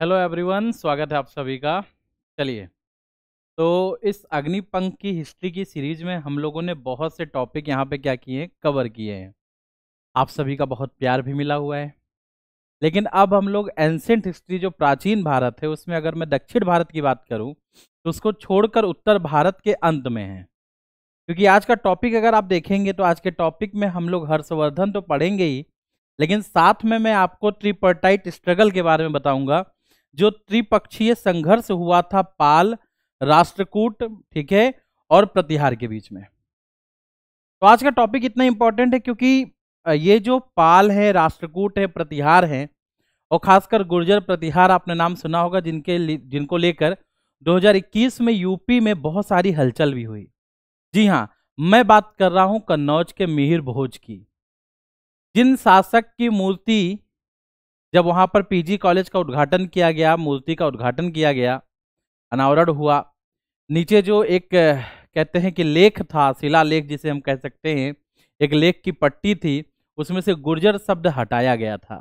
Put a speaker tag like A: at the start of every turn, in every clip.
A: Hello everyone, स्वागत है आप सभी का। चलिए, तो इस अग्निपंख की हिस्ट्री की सीरीज में हम लोगों ने बहुत से टॉपिक यहाँ पे क्या किए हैं, कवर किए हैं। आप सभी का बहुत प्यार भी मिला हुआ है। लेकिन अब हम लोग एंशिएंट हिस्ट्री, जो प्राचीन भारत है, उसमें अगर मैं दक्षिण भारत की बात करूँ तो उसको छोड़कर उत्तर भारत के अंत में है। क्योंकि आज का टॉपिक अगर आप देखेंगे तो आज के टॉपिक में हम लोग हर्षवर्धन तो पढ़ेंगे ही, लेकिन साथ में मैं आपको ट्रिपर्टाइट स्ट्रगल के बारे में बताऊंगा, जो त्रिपक्षीय संघर्ष हुआ था पाल, राष्ट्रकूट, ठीक है, और प्रतिहार के बीच में। तो आज का टॉपिक इतना इंपॉर्टेंट है क्योंकि ये जो पाल है, राष्ट्रकूट है, प्रतिहार है, और खासकर गुर्जर प्रतिहार आपने नाम सुना होगा, जिनको लेकर 2021 में यूपी में बहुत सारी हलचल भी हुई। जी हाँ, मैं बात कर रहा हूं कन्नौज के मिहिर भोज की। जिन शासक की मूर्ति, जब वहां पर पीजी कॉलेज का उद्घाटन किया गया, मूर्ति का उद्घाटन किया गया, अनावरण हुआ, नीचे जो एक कहते हैं कि लेख था, शिलालेख जिसे हम कह सकते हैं, एक लेख की पट्टी थी, उसमें से गुर्जर शब्द हटाया गया था।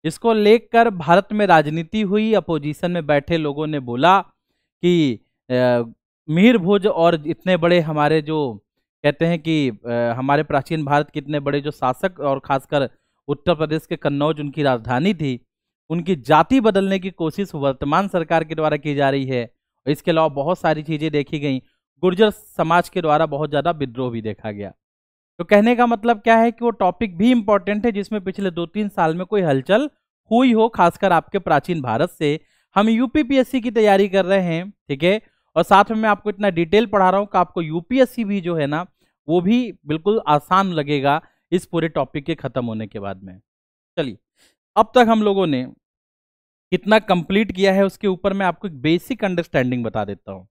A: इसको लेकर भारत में राजनीति हुई। अपोजिशन में बैठे लोगों ने बोला कि मिहिर भोज और इतने बड़े हमारे जो कहते हैं कि हमारे प्राचीन भारत के इतने बड़े जो शासक, और खासकर उत्तर प्रदेश के कन्नौज उनकी राजधानी थी, उनकी जाति बदलने की कोशिश वर्तमान सरकार के द्वारा की जा रही है। और इसके अलावा बहुत सारी चीजें देखी गई। गुर्जर समाज के द्वारा बहुत ज्यादा विद्रोह भी देखा गया। तो कहने का मतलब क्या है कि वो टॉपिक भी इंपॉर्टेंट है, जिसमें पिछले 2-3 साल में कोई हलचल हुई हो, खासकर आपके प्राचीन भारत से। हम यूपीपीएससी की तैयारी कर रहे हैं, ठीक है, और साथ में मैं आपको इतना डिटेल पढ़ा रहा हूं कि आपको यूपीएससी भी जो है ना, वो भी बिल्कुल आसान लगेगा इस पूरे टॉपिक के खत्म होने के बाद में। चलिए, अब तक हम लोगों ने कितना कंप्लीट किया है उसके ऊपर मैं आपको एक बेसिक अंडरस्टैंडिंग बता देता हूं,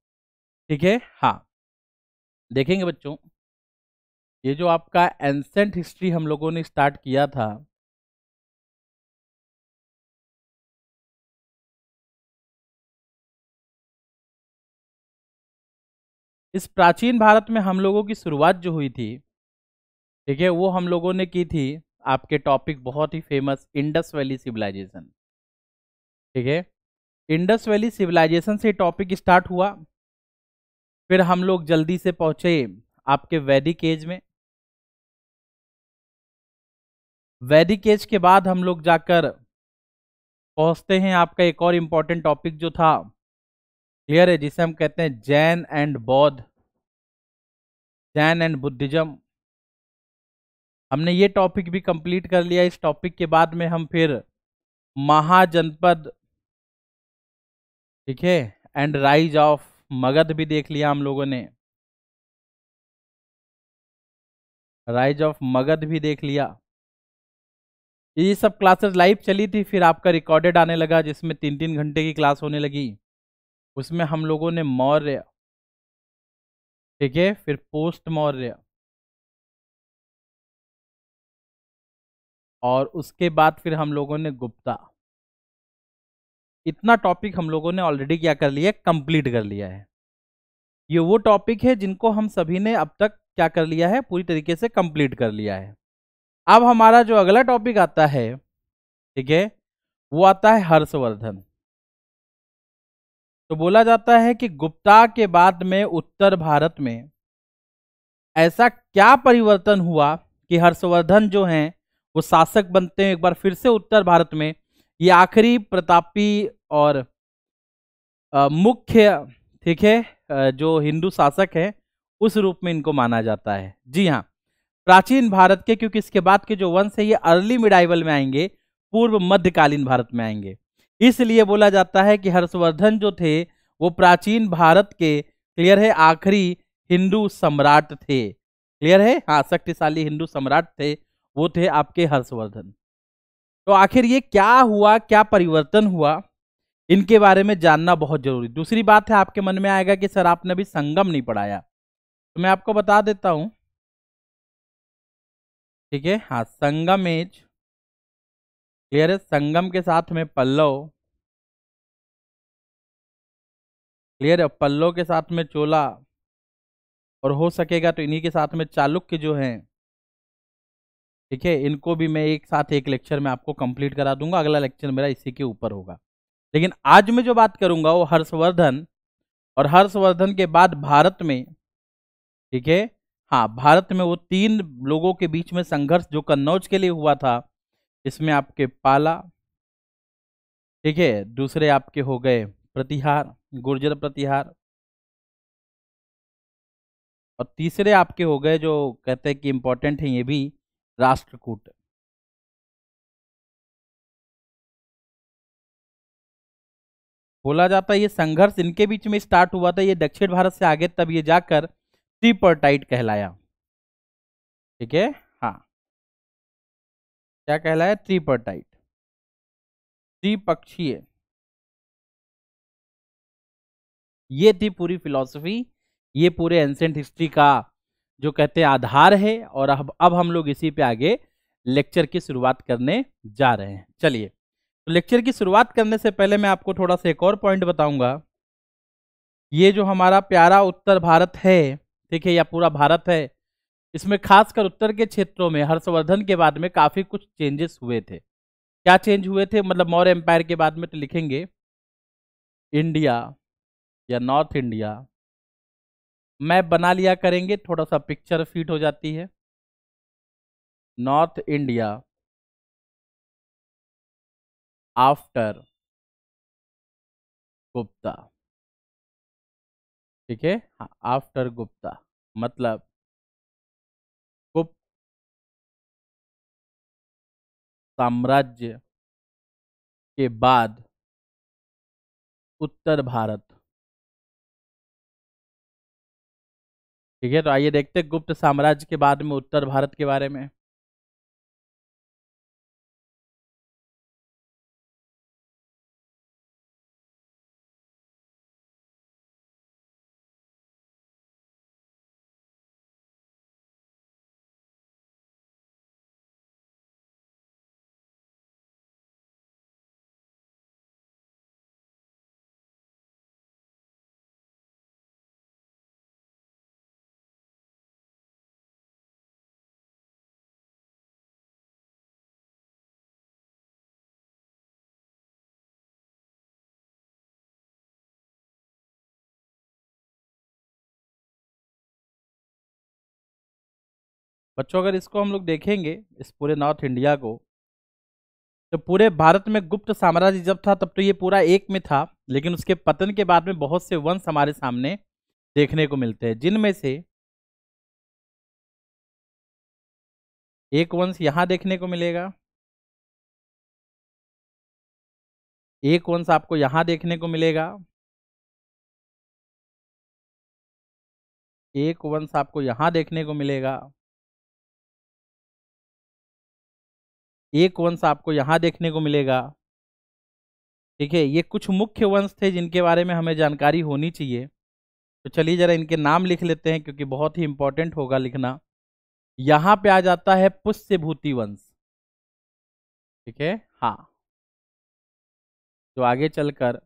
A: ठीक है। हाँ, देखेंगे बच्चों, ये जो आपका एंसेंट हिस्ट्री हम लोगों ने स्टार्ट किया था, इस प्राचीन भारत में हम लोगों की शुरुआत जो हुई थी, ठीक है, वो हम लोगों ने की थी आपके टॉपिक बहुत ही फेमस इंडस वैली सिविलाइजेशन, ठीक है। इंडस वैली सिविलाइजेशन से टॉपिक स्टार्ट हुआ। फिर हम लोग जल्दी से पहुंचे आपके वैदिक एज में। वैदिक एज के बाद हम लोग जाकर पहुंचते हैं आपका एक और इंपॉर्टेंट टॉपिक जो था, क्लियर है, जिसे हम कहते हैं जैन एंड बौद्ध, जैन एंड बुद्धिज्म। हमने ये टॉपिक भी कंप्लीट कर लिया। इस टॉपिक के बाद में हम फिर महाजनपद, ठीक है, एंड राइज ऑफ मगध भी देख लिया हम लोगों ने, राइज ऑफ मगध भी देख लिया। ये सब क्लासेस लाइव चली थी, फिर आपका रिकॉर्डेड आने लगा जिसमें 3-3 घंटे की क्लास होने लगी। उसमें हम लोगों ने मौर्य, ठीक है, फिर पोस्ट मौर्य, और उसके बाद फिर हम लोगों ने गुप्ता। इतना टॉपिक हम लोगों ने ऑलरेडी क्या कर लिया, कंप्लीट कर लिया है। ये वो टॉपिक है जिनको हम सभी ने अब तक क्या कर लिया है, पूरी तरीके से कंप्लीट कर लिया है। अब हमारा जो अगला टॉपिक आता है, ठीक है, वो आता है हर्षवर्धन। तो बोला जाता है कि गुप्ता के बाद में उत्तर भारत में ऐसा क्या परिवर्तन हुआ कि हर्षवर्धन जो हैं वो शासक बनते हैं एक बार फिर से उत्तर भारत में। ये आखिरी प्रतापी और मुख्य, ठीक है, जो हिंदू शासक है उस रूप में इनको माना जाता है। जी हाँ, प्राचीन भारत के, क्योंकि इसके बाद के जो वंश है ये अर्ली मिडाइवल में आएंगे, पूर्व मध्यकालीन भारत में आएंगे। इसलिए बोला जाता है कि हर्षवर्धन जो थे वो प्राचीन भारत के, क्लियर है, आखिरी हिंदू सम्राट थे। क्लियर है, हाँ, शक्तिशाली हिंदू सम्राट थे, वो थे आपके हर्षवर्धन। तो आखिर ये क्या हुआ, क्या परिवर्तन हुआ, इनके बारे में जानना बहुत जरूरी। दूसरी बात है, आपके मन में आएगा कि सर आपने अभी संगम नहीं पढ़ाया, तो मैं आपको बता देता हूं, ठीक है। हाँ, संगम एज, क्लियर है, संगम के साथ में पल्लव, क्लियर है, पल्लव के साथ में चोला, और हो सकेगा तो इन्हीं के साथ में चालुक्य जो हैं, ठीक है, इनको भी मैं एक साथ एक लेक्चर में आपको कंप्लीट करा दूंगा। अगला लेक्चर मेरा इसी के ऊपर होगा। लेकिन आज मैं जो बात करूंगा वो हर्षवर्धन, और हर्षवर्धन के बाद भारत में, ठीक है, हाँ, भारत में वो तीन लोगों के बीच में संघर्ष जो कन्नौज के लिए हुआ था, इसमें आपके पाला, ठीक है, दूसरे आपके हो गए प्रतिहार, गुर्जर प्रतिहार, और तीसरे आपके हो गए जो कहते हैं कि इंपॉर्टेंट है ये भी, राष्ट्रकूट। बोला जाता है ये संघर्ष इनके बीच में स्टार्ट हुआ था, ये दक्षिण भारत से आगे तब ये जाकर ट्रिपर्टाइट कहलाया। ठीक है, हाँ, क्या कहलाया? ट्रिपर्टाइट, त्रिपक्षीय। ये थी पूरी फिलॉसफी, ये पूरे एंसेंट हिस्ट्री का जो कहते हैं आधार है। और अब हम लोग इसी पे आगे लेक्चर की शुरुआत करने जा रहे हैं। चलिए, तो लेक्चर की शुरुआत करने से पहले मैं आपको थोड़ा सा एक और पॉइंट बताऊंगा। ये जो हमारा प्यारा उत्तर भारत है, ठीक है, या पूरा भारत है, इसमें खासकर उत्तर के क्षेत्रों में हर्षवर्धन के बाद में काफी कुछ चेंजेस हुए थे। क्या चेंज हुए थे? मतलब मौर्य एम्पायर के बाद में तो लिखेंगे इंडिया या नॉर्थ इंडिया, मैप बना लिया करेंगे, थोड़ा सा पिक्चर फिट हो जाती है। नॉर्थ इंडिया आफ्टर गुप्ता, ठीक है, हाँ, आफ्टर गुप्ता मतलब गुप्त साम्राज्य के बाद उत्तर भारत। ठीक है, तो आइए देखते हैं गुप्त साम्राज्य के बाद में उत्तर भारत के बारे में। बच्चों, अगर इसको हम लोग देखेंगे, इस पूरे नॉर्थ इंडिया को, तो पूरे भारत में गुप्त साम्राज्य जब था तब तो ये पूरा एक में था, लेकिन उसके पतन के बाद में बहुत से वंश हमारे सामने देखने को मिलते हैं, जिनमें से एक वंश यहाँ देखने को मिलेगा, एक वंश आपको यहाँ देखने को मिलेगा, एक वंश आपको यहाँ देखने को मिलेगा, एक वंश आपको यहाँ देखने को मिलेगा। ठीक है, ये कुछ मुख्य वंश थे जिनके बारे में हमें जानकारी होनी चाहिए। तो चलिए जरा इनके नाम लिख लेते हैं, क्योंकि बहुत ही इंपॉर्टेंट होगा लिखना। यहाँ पे आ जाता है पुष्यभूति वंश, ठीक है, हाँ, तो आगे चलकर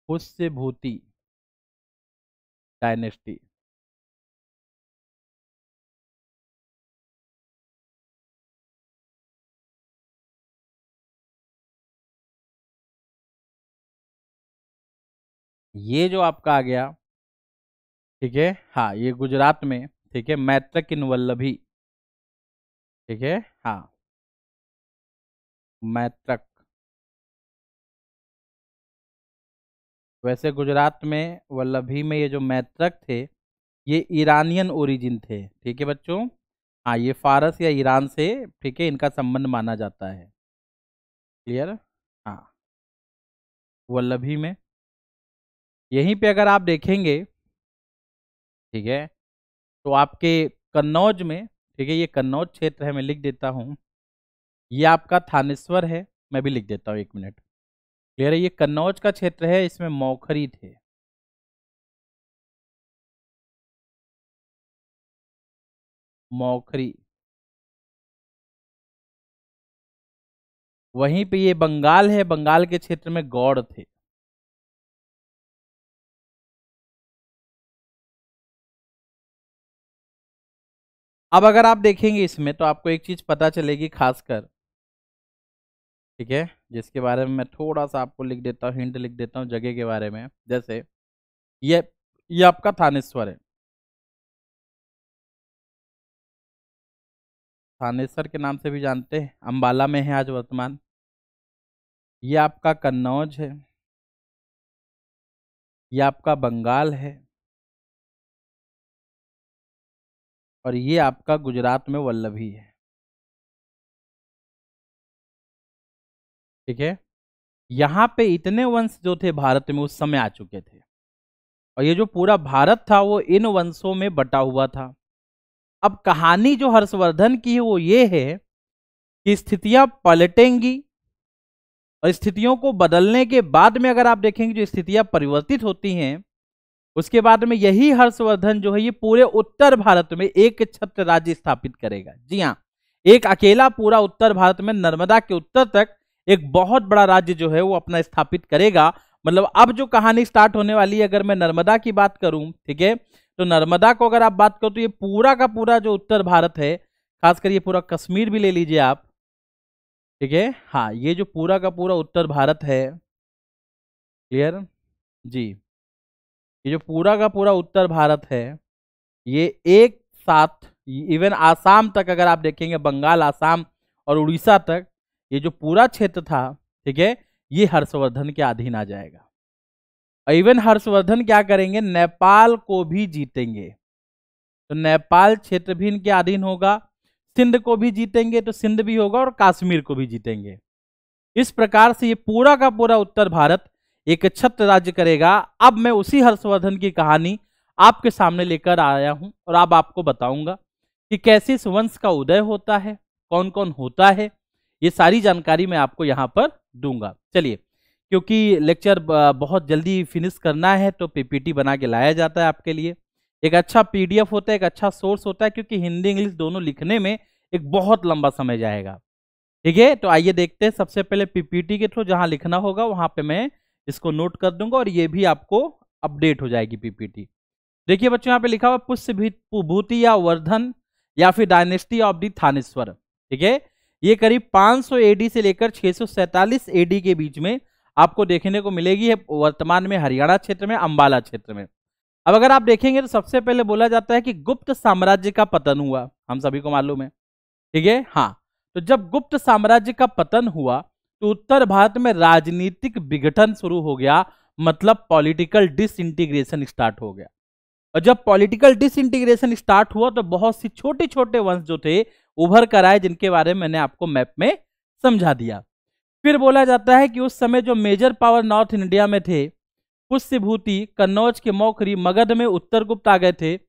A: पुष्यभूति डायनेस्टी। ये जो आपका आ गया, ठीक है, हाँ, ये गुजरात में, ठीक है, मैत्रक इन वल्लभी, ठीक है, हाँ, मैत्रक। वैसे गुजरात में वल्लभी में ये जो मैत्रक थे, ये ईरानियन ओरिजिन थे, ठीक है बच्चों, हाँ, ये फारस या ईरान से, ठीक है, इनका संबंध माना जाता है। क्लियर, हाँ, वल्लभी में। यहीं पे अगर आप देखेंगे, ठीक है, तो आपके कन्नौज में, ठीक है, ये कन्नौज क्षेत्र है, मैं लिख देता हूँ, ये आपका थानेश्वर है, मैं भी लिख देता हूँ, एक मिनट। क्लियर है, ये कन्नौज का क्षेत्र है, इसमें मौखरी थे। मौखरी, वहीं पे ये बंगाल है, बंगाल के क्षेत्र में गौड़ थे। अब अगर आप देखेंगे इसमें, तो आपको एक चीज पता चलेगी खासकर, ठीक है, जिसके बारे में मैं थोड़ा सा आपको लिख देता हूँ, हिंट लिख देता हूँ जगह के बारे में। जैसे ये ये आपका थानेश्वर है, थानेश्वर के नाम से भी जानते हैं, अंबाला में है आज वर्तमान। ये आपका कन्नौज है, ये आपका बंगाल है, और ये आपका गुजरात में वल्लभी है। ठीक है, यहाँ पे इतने वंश जो थे भारत में उस समय आ चुके थे, और ये जो पूरा भारत था वो इन वंशों में बटा हुआ था। अब कहानी जो हर्षवर्धन की है वो ये है कि स्थितियां पलटेंगी, और स्थितियों को बदलने के बाद में अगर आप देखेंगे जो स्थितियां परिवर्तित होती हैं, उसके बाद में यही हर्षवर्धन जो है ये पूरे उत्तर भारत में एक छत्र राज्य स्थापित करेगा। जी हाँ, एक अकेला पूरा उत्तर भारत में नर्मदा के उत्तर तक एक बहुत बड़ा राज्य जो है वो अपना स्थापित करेगा। मतलब अब जो कहानी स्टार्ट होने वाली है, अगर मैं नर्मदा की बात करूं, ठीक है, तो नर्मदा को अगर आप बात करो तो ये पूरा का पूरा जो उत्तर भारत है, खासकर ये पूरा कश्मीर भी ले लीजिए आप, ठीक है, हाँ, ये जो पूरा का पूरा उत्तर भारत है, क्लियर जी, ये जो पूरा का पूरा उत्तर भारत है, ये एक साथ इवन आसाम तक अगर आप देखेंगे, बंगाल, आसाम और उड़ीसा तक, ये जो पूरा क्षेत्र था, ठीक है, ये हर्षवर्धन के अधीन आ जाएगा। और इवन हर्षवर्धन क्या करेंगे, नेपाल को भी जीतेंगे, तो नेपाल क्षेत्र भी इनके अधीन होगा, सिंध को भी जीतेंगे तो सिंध भी होगा, और कश्मीर को भी जीतेंगे। इस प्रकार से ये पूरा का पूरा उत्तर भारत एक छत्र राज्य करेगा। अब मैं उसी हर्षवर्धन की कहानी आपके सामने लेकर आया हूं, और अब आपको बताऊंगा कि कैसे इस वंश का उदय होता है, कौन कौन होता है, ये सारी जानकारी मैं आपको यहाँ पर दूंगा। चलिए, क्योंकि लेक्चर बहुत जल्दी फिनिश करना है तो पीपीटी बना के लाया जाता है आपके लिए। एक अच्छा पीडीएफ होता है, एक अच्छा सोर्स होता है, क्योंकि हिंदी इंग्लिश दोनों लिखने में एक बहुत लंबा समय जाएगा। ठीक है, तो आइए देखते हैं। सबसे पहले पीपीटी के थ्रू जहां लिखना होगा वहां पे मैं इसको नोट कर दूंगा, और ये भी आपको अपडेट हो जाएगी पीपीटी। देखिए बच्चों, यहाँ पे लिखा हुआ पुष्य भूति या वर्धन या फिर डायनेस्टी ऑफ द थानेश्वर। ठीक है, ये करीब 500 एडी से लेकर 647 एडी के बीच में आपको देखने को मिलेगी, है वर्तमान में हरियाणा क्षेत्र में, अंबाला क्षेत्र में। अब अगर आप देखेंगे तो सबसे पहले बोला जाता है कि गुप्त साम्राज्य का पतन हुआ, हम सभी को मालूम है। ठीक है, हाँ, तो जब गुप्त साम्राज्य का पतन हुआ तो उत्तर भारत में राजनीतिक विघटन शुरू हो गया, मतलब पॉलिटिकल डिसइंटीग्रेशन स्टार्ट हो गया। और जब पॉलिटिकल डिसइंटीग्रेशन स्टार्ट हुआ तो बहुत सी छोटे छोटे वंश जो थे उभर कर आए, जिनके बारे में मैंने आपको मैप में समझा दिया। फिर बोला जाता है कि उस समय जो मेजर पावर नॉर्थ इंडिया में थे, पुष्यभूति, कन्नौज के मौखरी, मगध में उत्तरगुप्त आ गए थे,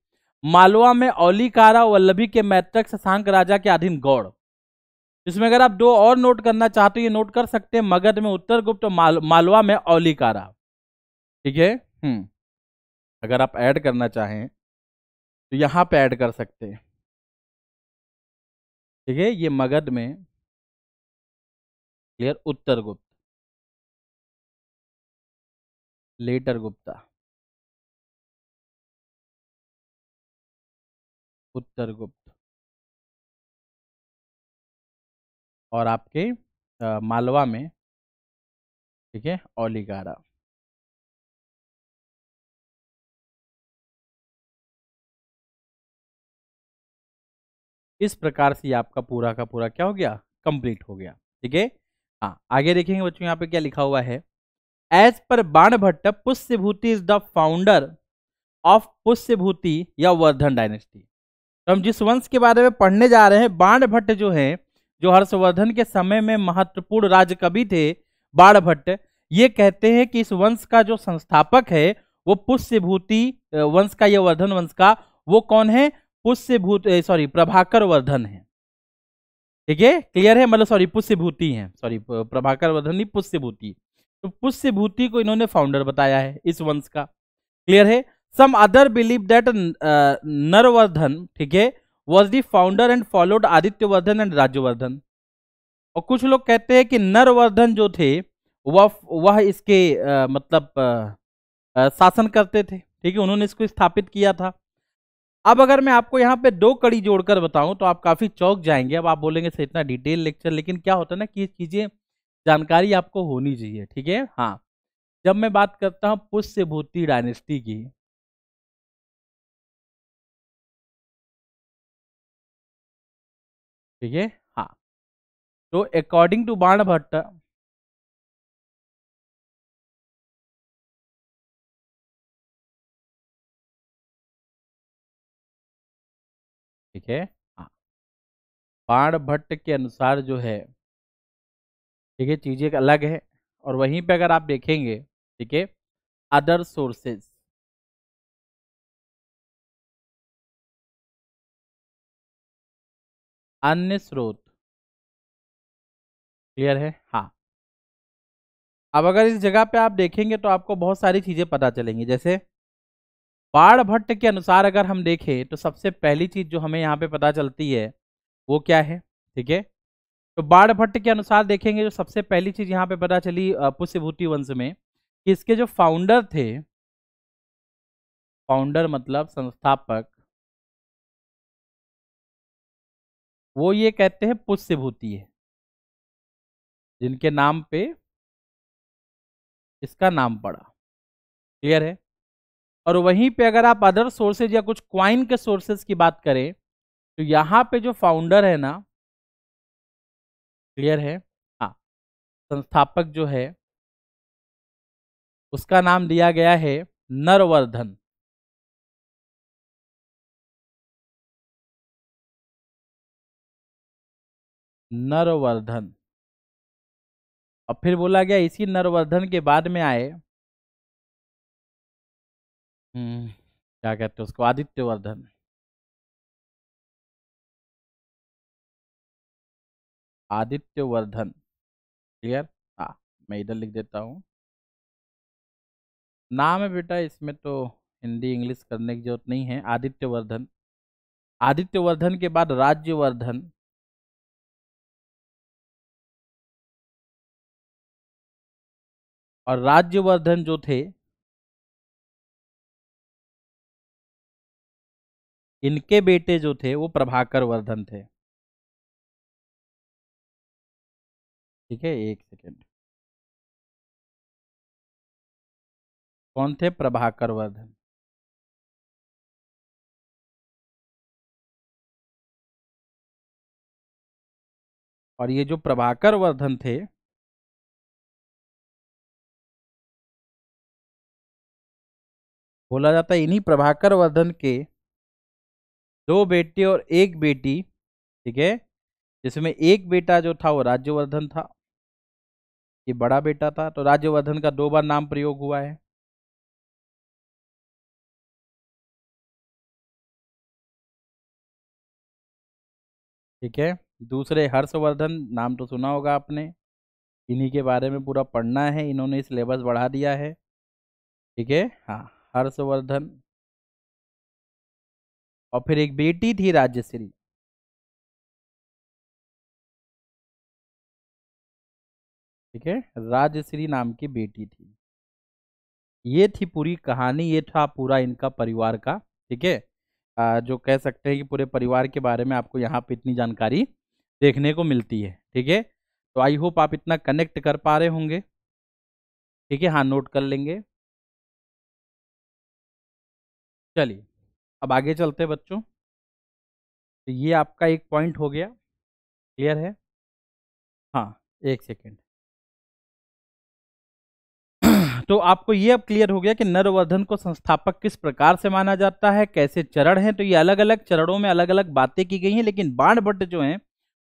A: मालवा में औलिकारा, वल्लभी के मैत्रक शशांक राजा के अधीन गौड़। इसमें अगर आप दो और नोट करना चाहते हो, ये नोट कर सकते हैं, मगध में उत्तरगुप्त, मालवा में औलिकारा। ठीक है, अगर आप ऐड करना चाहें तो यहां पे ऐड कर सकते हैं। ठीक है, ये मगध में, क्लियर, उत्तरगुप्त, लेटर गुप्ता, उत्तरगुप्त, और आपके मालवा में, ठीक है, औलिकारा। इस प्रकार से आपका पूरा का पूरा क्या हो गया, कंप्लीट हो गया। ठीक है, हाँ, आगे देखेंगे बच्चों, यहाँ पे क्या लिखा हुआ है। As per Banabhatta, Pushyabhuti is the founder of Pushyabhuti या वर्धन डायनेस्टी। तो हम जिस वंश के बारे में पढ़ने जा रहे हैं, बाणभट्ट जो है, जो हर्षवर्धन के समय में महत्वपूर्ण राजकवि थे, बाणभट्ट, ये कहते हैं कि इस वंश का जो संस्थापक है वो पुष्यभूति वंश का, या वर्धन वंश का, वो कौन है, प्रभाकर वर्धन है। ठीक है, क्लियर है, मतलब सॉरी पुष्यभूति है, सॉरी प्रभाकर वर्धन नहीं, पुष्यभूति। तो पुष्यभूति को इन्होंने फाउंडर बताया है इस वंश का। क्लियर है। Some other believe that Naravardhan, ठीक है, was the founder and followed Adityavardhan and Rajyavardhan. और कुछ लोग कहते हैं कि नरवर्धन जो थे वह इसके मतलब शासन करते थे। ठीक है, उन्होंने इसको स्थापित किया था। अब अगर मैं आपको यहाँ पे दो कड़ी जोड़कर बताऊं तो आप काफी चौंक जाएंगे। अब आप बोलेंगे सर इतना डिटेल लेक्चर, लेकिन क्या होता है ना कि ये चीजें जानकारी आपको होनी चाहिए, ठीक है। हाँ, जब मैं बात करता हूँ पुष्यभूति डायनेस्टी की, ठीक है। हाँ, तो अकॉर्डिंग टू बाणभट्ट, ठीक है। हाँ, बाणभट्ट के अनुसार जो है, ठीक है, चीजें अलग है। और वहीं पे अगर आप देखेंगे, ठीक है, अदर सोर्सेस, अन्य स्रोत, क्लियर है। हाँ, अब अगर इस जगह पे आप देखेंगे तो आपको बहुत सारी चीजें पता चलेंगी। जैसे बाणभट्ट के अनुसार अगर हम देखें तो सबसे पहली चीज जो हमें यहाँ पे पता चलती है वो क्या है, ठीक है। तो बाणभट्ट के अनुसार देखेंगे जो सबसे पहली चीज यहाँ पे पता चली पुष्यभूति वंश में, कि इसके जो फाउंडर थे, फाउंडर मतलब संस्थापक, वो ये कहते हैं पुष्यभूति है, जिनके नाम पे इसका नाम पड़ा, क्लियर है। और वहीं पे अगर आप अदर सोर्सेज या कुछ क्वाइन के सोर्सेज की बात करें तो यहाँ पे जो फाउंडर है ना, क्लियर है। हाँ, संस्थापक जो है उसका नाम दिया गया है नरवर्धन, नरवर्धन। और फिर बोला गया इसी नरवर्धन के बाद में आए, क्या कहते हैं उसको, आदित्यवर्धन, आदित्यवर्धन, क्लियर। हाँ, मैं इधर लिख देता हूँ, नाम है बेटा इसमें तो हिंदी इंग्लिश करने की जरूरत नहीं है, आदित्यवर्धन। आदित्यवर्धन के बाद राज्यवर्धन, और राज्यवर्धन जो थे, इनके बेटे जो थे वो प्रभाकर वर्धन थे, ठीक है। एक सेकेंड, कौन थे, प्रभाकर वर्धन। और ये जो प्रभाकर वर्धन थे, बोला जाता है इन्हीं प्रभाकर वर्धन के दो बेटे और एक बेटी, ठीक है, जिसमें एक बेटा जो था वो राज्यवर्धन था, ये बड़ा बेटा था, तो राज्यवर्धन का 2 बार नाम प्रयोग हुआ है, ठीक है। दूसरे हर्षवर्धन, नाम तो सुना होगा आपने, इन्हीं के बारे में पूरा पढ़ना है, इन्होंने सिलेबस बढ़ा दिया है, ठीक है। हाँ, हर्षवर्धन। और फिर एक बेटी थी राजश्री, ठीक है, राजश्री नाम की बेटी थी। ये थी पूरी कहानी, ये था पूरा इनका परिवार का, ठीक है। जो कह सकते हैं कि पूरे परिवार के बारे में आपको यहाँ पे इतनी जानकारी देखने को मिलती है, ठीक है। तो आई होप आप इतना कनेक्ट कर पा रहे होंगे, ठीक है। हाँ, नोट कर लेंगे। चलिए, अब आगे चलते हैं बच्चों। तो ये आपका एक पॉइंट हो गया, क्लियर है। हाँ, एक सेकेंड। तो आपको ये अब क्लियर हो गया कि नरवर्धन को संस्थापक किस प्रकार से माना जाता है, कैसे चरण हैं। तो ये अलग अलग चरणों में अलग अलग बातें की गई हैं, लेकिन बाणभट्ट जो हैं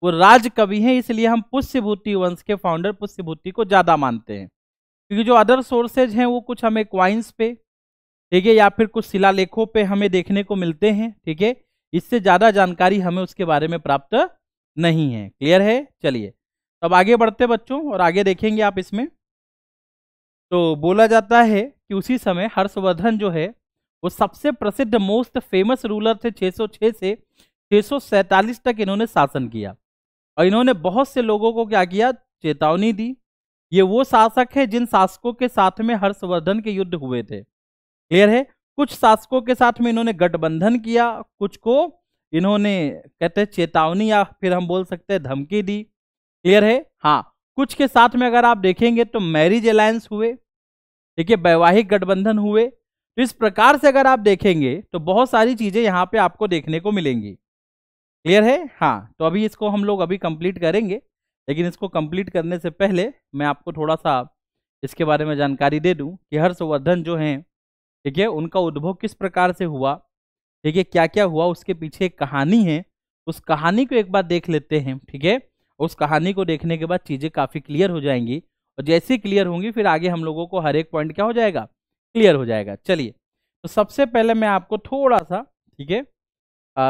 A: वो राज कवि हैं, इसलिए हम पुष्यभूति वंश के फाउंडर पुष्यभूति को ज्यादा मानते हैं। क्योंकि जो अदर सोर्सेज हैं वो कुछ हमें क्वाइंस पे, ठीक है, या फिर कुछ शिलालेखों पे हमें देखने को मिलते हैं, ठीक है। इससे ज्यादा जानकारी हमें उसके बारे में प्राप्त नहीं है, क्लियर है। चलिए, अब आगे बढ़ते बच्चों और आगे देखेंगे आप इसमें। तो बोला जाता है कि उसी समय हर्षवर्धन जो है वो सबसे प्रसिद्ध मोस्ट फेमस रूलर थे। 606 से 647 तक इन्होंने शासन किया और इन्होंने बहुत से लोगों को क्या किया, चेतावनी दी। ये वो शासक है जिन शासकों के साथ में हर्षवर्धन के युद्ध हुए थे, क्लियर है। कुछ शासकों के साथ में इन्होंने गठबंधन किया, कुछ को इन्होंने कहते हैं चेतावनी या फिर हम बोल सकते हैं धमकी दी, क्लियर है। हाँ, कुछ के साथ में अगर आप देखेंगे तो मैरिज अलायंस हुए, ठीक है, वैवाहिक गठबंधन हुए। तो इस प्रकार से अगर आप देखेंगे तो बहुत सारी चीजें यहाँ पे आपको देखने को मिलेंगी। क्लियर है? हाँ, तो अभी इसको हम लोग अभी कंप्लीट करेंगे, लेकिन इसको कंप्लीट करने से पहले मैं आपको थोड़ा सा इसके बारे में जानकारी दे दूं कि हर्षवर्धन जो हैं, ठीक है, उनका उद्भव किस प्रकार से हुआ, ठीक है, क्या क्या हुआ, उसके पीछे एक कहानी है। उस कहानी को एक बार देख लेते हैं, ठीक है। उस कहानी को देखने के बाद चीजें काफी क्लियर हो जाएंगी, और जैसे क्लियर होंगी फिर आगे हम लोगों को हर एक पॉइंट क्या हो जाएगा, क्लियर हो जाएगा। चलिए, तो सबसे पहले मैं आपको थोड़ा सा, ठीक है,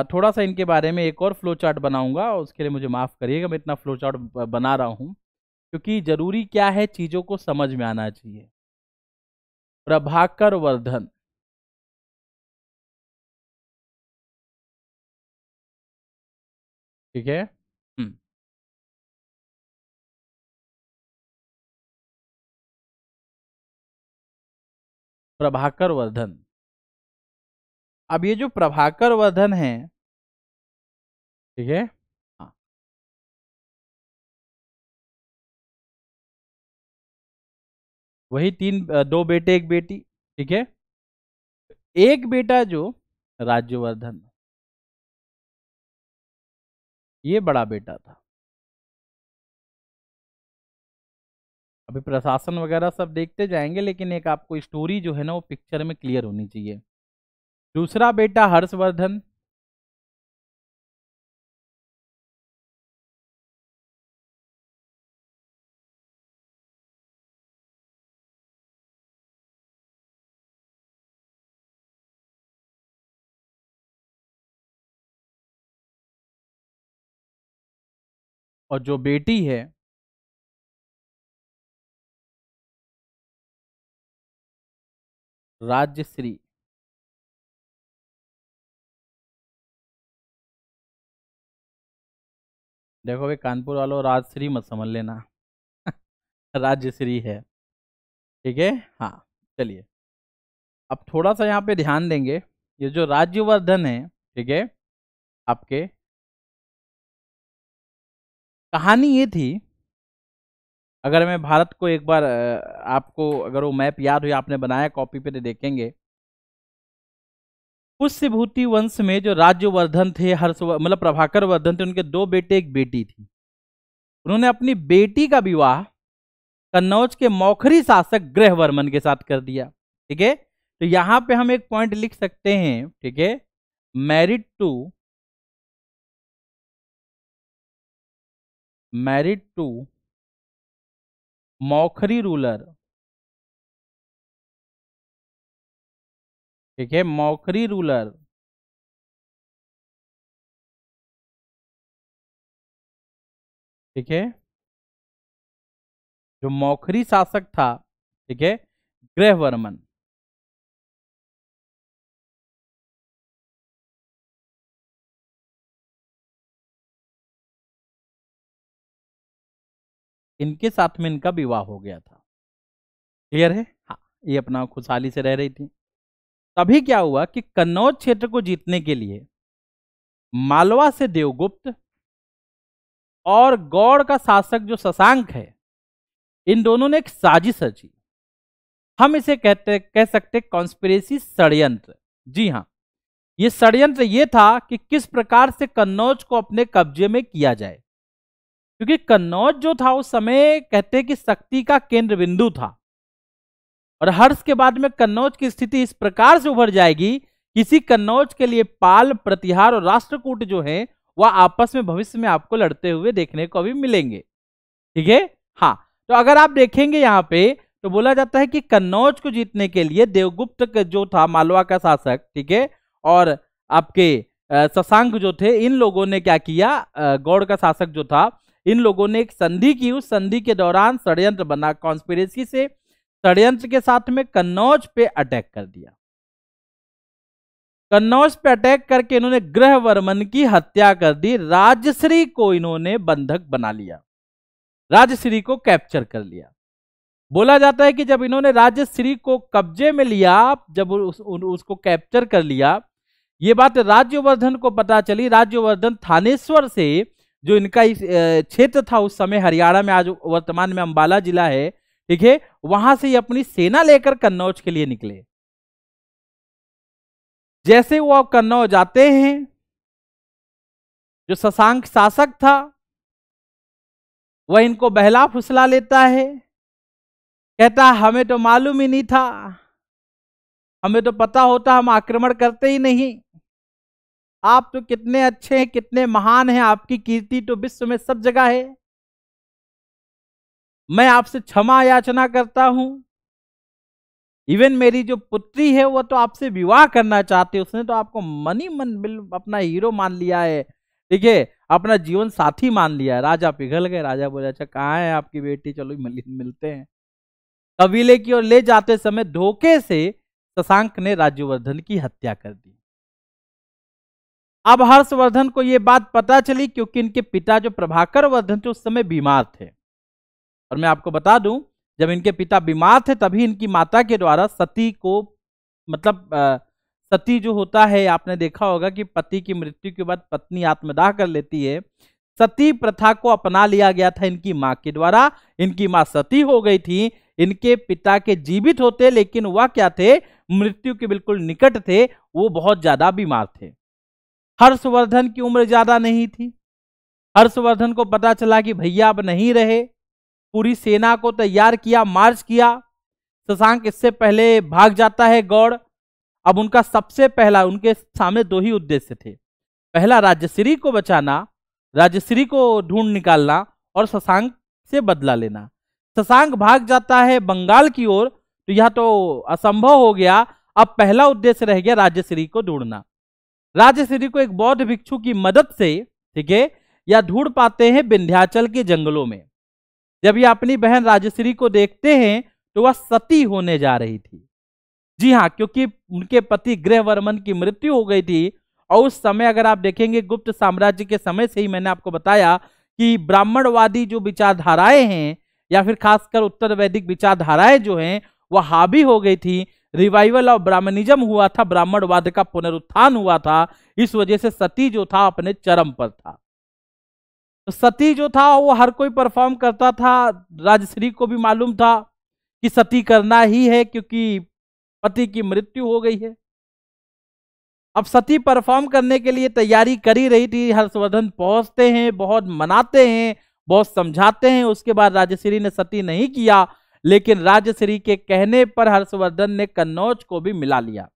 A: थोड़ा सा इनके बारे में एक और फ्लो चार्ट बनाऊंगा, और उसके लिए मुझे माफ करिएगा, मैं इतना फ्लो चार्ट बना रहा हूँ क्योंकि जरूरी क्या है, चीजों को समझ में आना चाहिए। प्रभाकर वर्धन, ठीक है। प्रभाकर वर्धन। अब ये जो प्रभाकर वर्धन है, ठीक है, हाँ, वही दो बेटे एक बेटी, ठीक है। एक बेटा जो राज्यवर्धन, ये बड़ा बेटा था। अभी प्रशासन वगैरह सब देखते जाएंगे, लेकिन एक आपको स्टोरी जो है ना वो पिक्चर में क्लियर होनी चाहिए। दूसरा बेटा हर्षवर्धन, और जो बेटी है राज्यश्री। देखो भाई, कानपुर वालों, राजश्री मत समझ लेना राज्यश्री है, ठीक है। हाँ, चलिए, अब थोड़ा सा यहाँ पे ध्यान देंगे। ये जो राज्यवर्धन है, ठीक है, आपके कहानी ये थी, अगर मैं भारत को एक बार आपको अगर वो मैप याद हो या आपने बनाया कॉपी पे तो देखेंगे, पुष्यभूति वंश में जो राज्यवर्धन थे, मतलब प्रभाकर वर्धन थे, उनके दो बेटे एक बेटी थी। उन्होंने अपनी बेटी का विवाह कन्नौज के मौखरी शासक ग्रहवर्मन के साथ कर दिया, ठीक है। तो यहां पे हम एक पॉइंट लिख सकते हैं, ठीक है, मैरिड टू मौखरी रूलर, ठीक है, मौखरी रूलर, ठीक है, जो मौखरी शासक था, ठीक है, ग्रहवर्मन। इनके साथ में इनका विवाह हो गया था। क्लियर है? हाँ, ये अपना खुशहाली से रह रही थी। तभी क्या हुआ कि कन्नौज क्षेत्र को जीतने के लिए मालवा से देवगुप्त और गौड़ का शासक जो शशांक है, इन दोनों ने एक साजिश रची। हम इसे कह सकते कॉन्स्पिरेसी, षड्यंत्र। जी हाँ, ये षड्यंत्र ये था कि किस प्रकार से कन्नौज को अपने कब्जे में किया जाए, क्योंकि कन्नौज जो था उस समय कहते कि शक्ति का केंद्र बिंदु था, और हर्ष के बाद में कन्नौज की स्थिति इस प्रकार से उभर जाएगी, किसी कन्नौज के लिए पाल, प्रतिहार और राष्ट्रकूट जो है वह आपस में भविष्य में आपको लड़ते हुए देखने को अभी मिलेंगे, ठीक है। हाँ, तो अगर आप देखेंगे यहाँ पे तो बोला जाता है कि कन्नौज को जीतने के लिए देवगुप्त जो था मालवा का शासक, ठीक है, और आपके शशांक जो थे, इन लोगों ने क्या किया, गौड़ का शासक जो था, इन लोगों ने एक संधि की। उस संधि के दौरान षड्यंत्र बना, कॉन्स्पिरेसी से षड्यंत्र के साथ में कन्नौज पे अटैक कर दिया। कन्नौज पे अटैक करके इन्होंने ग्रहवर्मन की हत्या कर दी। राजश्री को इन्होंने बंधक बना लिया, राजश्री को कैप्चर कर लिया। बोला जाता है कि जब इन्होंने राजश्री को कब्जे में लिया, जब उसको कैप्चर कर लिया, ये बात राज्यवर्धन को पता चली। राज्यवर्धन थानेश्वर से जो इनका इस क्षेत्र था उस समय हरियाणा में, आज वर्तमान में अंबाला जिला है, ठीक है, वहां से ये अपनी सेना लेकर कन्नौज के लिए निकले। जैसे वो अब कन्नौज जाते हैं, जो शशांक शासक था वह इनको बहला फुसला लेता है, कहता हमें तो मालूम ही नहीं था, हमें तो पता होता हम आक्रमण करते ही नहीं, आप तो कितने अच्छे हैं, कितने महान हैं, आपकी कीर्ति तो विश्व में सब जगह है, मैं आपसे क्षमा याचना करता हूं, इवन मेरी जो पुत्री है वो तो आपसे विवाह करना चाहती है, उसने तो आपको मन ही मन अपना हीरो मान लिया है, ठीक है, अपना जीवन साथी मान लिया है। राजा पिघल गए, राजा बोले अच्छा कहाँ है आपकी बेटी, चलो मिलते हैं। कबीले की ओर ले जाते समय धोखे से शशांक ने राज्यवर्धन की हत्या कर दी। अब हर्षवर्धन को यह बात पता चली, क्योंकि इनके पिता जो प्रभाकर वर्धन थे उस समय बीमार थे, और मैं आपको बता दूं जब इनके पिता बीमार थे तभी इनकी माता के द्वारा सती को, मतलब सती जो होता है, आपने देखा होगा कि पति की मृत्यु के बाद पत्नी आत्मदाह कर लेती है, सती प्रथा को अपना लिया गया था इनकी मां के द्वारा। इनकी मां सती हो गई थी, इनके पिता के जीवित होते, लेकिन वह क्या थे, मृत्यु के बिल्कुल निकट थे, वो बहुत ज्यादा बीमार थे। हर्षवर्धन की उम्र ज्यादा नहीं थी, हर्षवर्धन को पता चला कि भैया अब नहीं रहे, पूरी सेना को तैयार किया, मार्च किया। शशांक इससे पहले भाग जाता है गौड़। अब उनका सबसे पहला, उनके सामने दो ही उद्देश्य थे, पहला राजश्री को बचाना, राजश्री को ढूंढ निकालना, और शशांक से बदला लेना। शशांक भाग जाता है बंगाल की ओर, तो यह तो असंभव हो गया। अब पहला उद्देश्य रह गया राजश्री को ढूंढना। राजश्री को एक बौद्ध भिक्षु की मदद से, ठीक है, या ढूंढ पाते हैं विंध्याचल के जंगलों में। जब ये अपनी बहन राजश्री को देखते हैं तो वह सती होने जा रही थी। जी हाँ, क्योंकि उनके पति गृहवर्मन की मृत्यु हो गई थी, और उस समय अगर आप देखेंगे गुप्त साम्राज्य के समय से ही मैंने आपको बताया कि ब्राह्मणवादी जो विचारधाराएं हैं, या फिर खासकर उत्तर वैदिक विचारधाराएं जो हैं, वह हावी हो गई थी। रिवाइवल ऑफ ब्राह्मणिज्म हुआ था, ब्राह्मणवाद का पुनरुत्थान हुआ था। इस वजह से सती जो था अपने चरम पर था। तो सती जो था वो हर कोई परफॉर्म करता था, राजश्री को भी मालूम था कि सती करना ही है, क्योंकि पति की मृत्यु हो गई है। अब सती परफॉर्म करने के लिए तैयारी करी रही थी। हर्षवर्धन पहुंचते हैं, बहुत मनाते हैं, बहुत समझाते हैं, उसके बाद राजश्री ने सती नहीं किया, लेकिन राजश्री के कहने पर हर्षवर्धन ने कन्नौज को भी मिला लिया।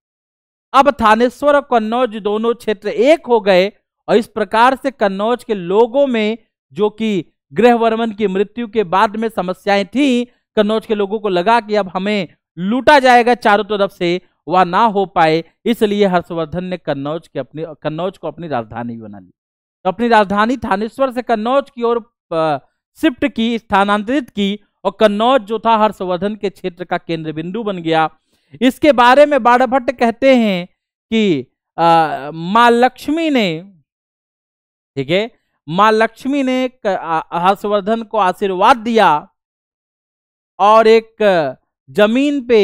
A: अब थानेश्वर और कन्नौज दोनों क्षेत्र एक हो गए, और इस प्रकार से कन्नौज के लोगों में, जो कि गृहवर्मन की मृत्यु के बाद में समस्याएं थी, कन्नौज के लोगों को लगा कि अब हमें लूटा जाएगा चारों तरफ से, वह ना हो पाए, इसलिए हर्षवर्धन ने कन्नौज को अपनी राजधानी बना ली। तो अपनी राजधानी थानेश्वर से कन्नौज की ओर शिफ्ट की, स्थानांतरित की, और कन्नौज जो था हर्षवर्धन के क्षेत्र का केंद्र बिंदु बन गया। इसके बारे में बाणभट्ट कहते हैं कि मां लक्ष्मी ने, ठीक है, मां लक्ष्मी ने हर्षवर्धन को आशीर्वाद दिया और एक जमीन पे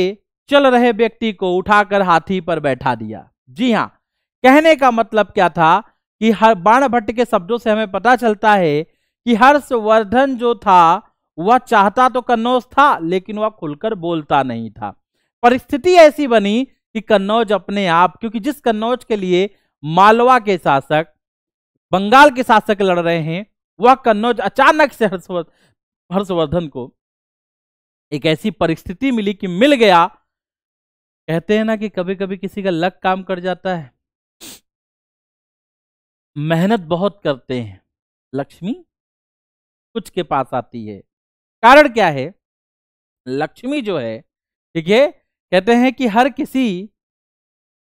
A: चल रहे व्यक्ति को उठाकर हाथी पर बैठा दिया। जी हाँ, कहने का मतलब क्या था कि बाणभट्ट के शब्दों से हमें पता चलता है कि हर्षवर्धन जो था वह चाहता तो कन्नौज था, लेकिन वह खुलकर बोलता नहीं था। परिस्थिति ऐसी बनी कि कन्नौज अपने आप, क्योंकि जिस कन्नौज के लिए मालवा के शासक, बंगाल के शासक लड़ रहे हैं, वह कन्नौज अचानक से हर्षवर्धन को एक ऐसी परिस्थिति मिली कि मिल गया। कहते हैं ना कि कभी कभी किसी का लक काम कर जाता है। मेहनत बहुत करते हैं, लक्ष्मी कुछ के पास आती है। कारण क्या है, लक्ष्मी जो है, ठीक है, कहते हैं कि हर किसी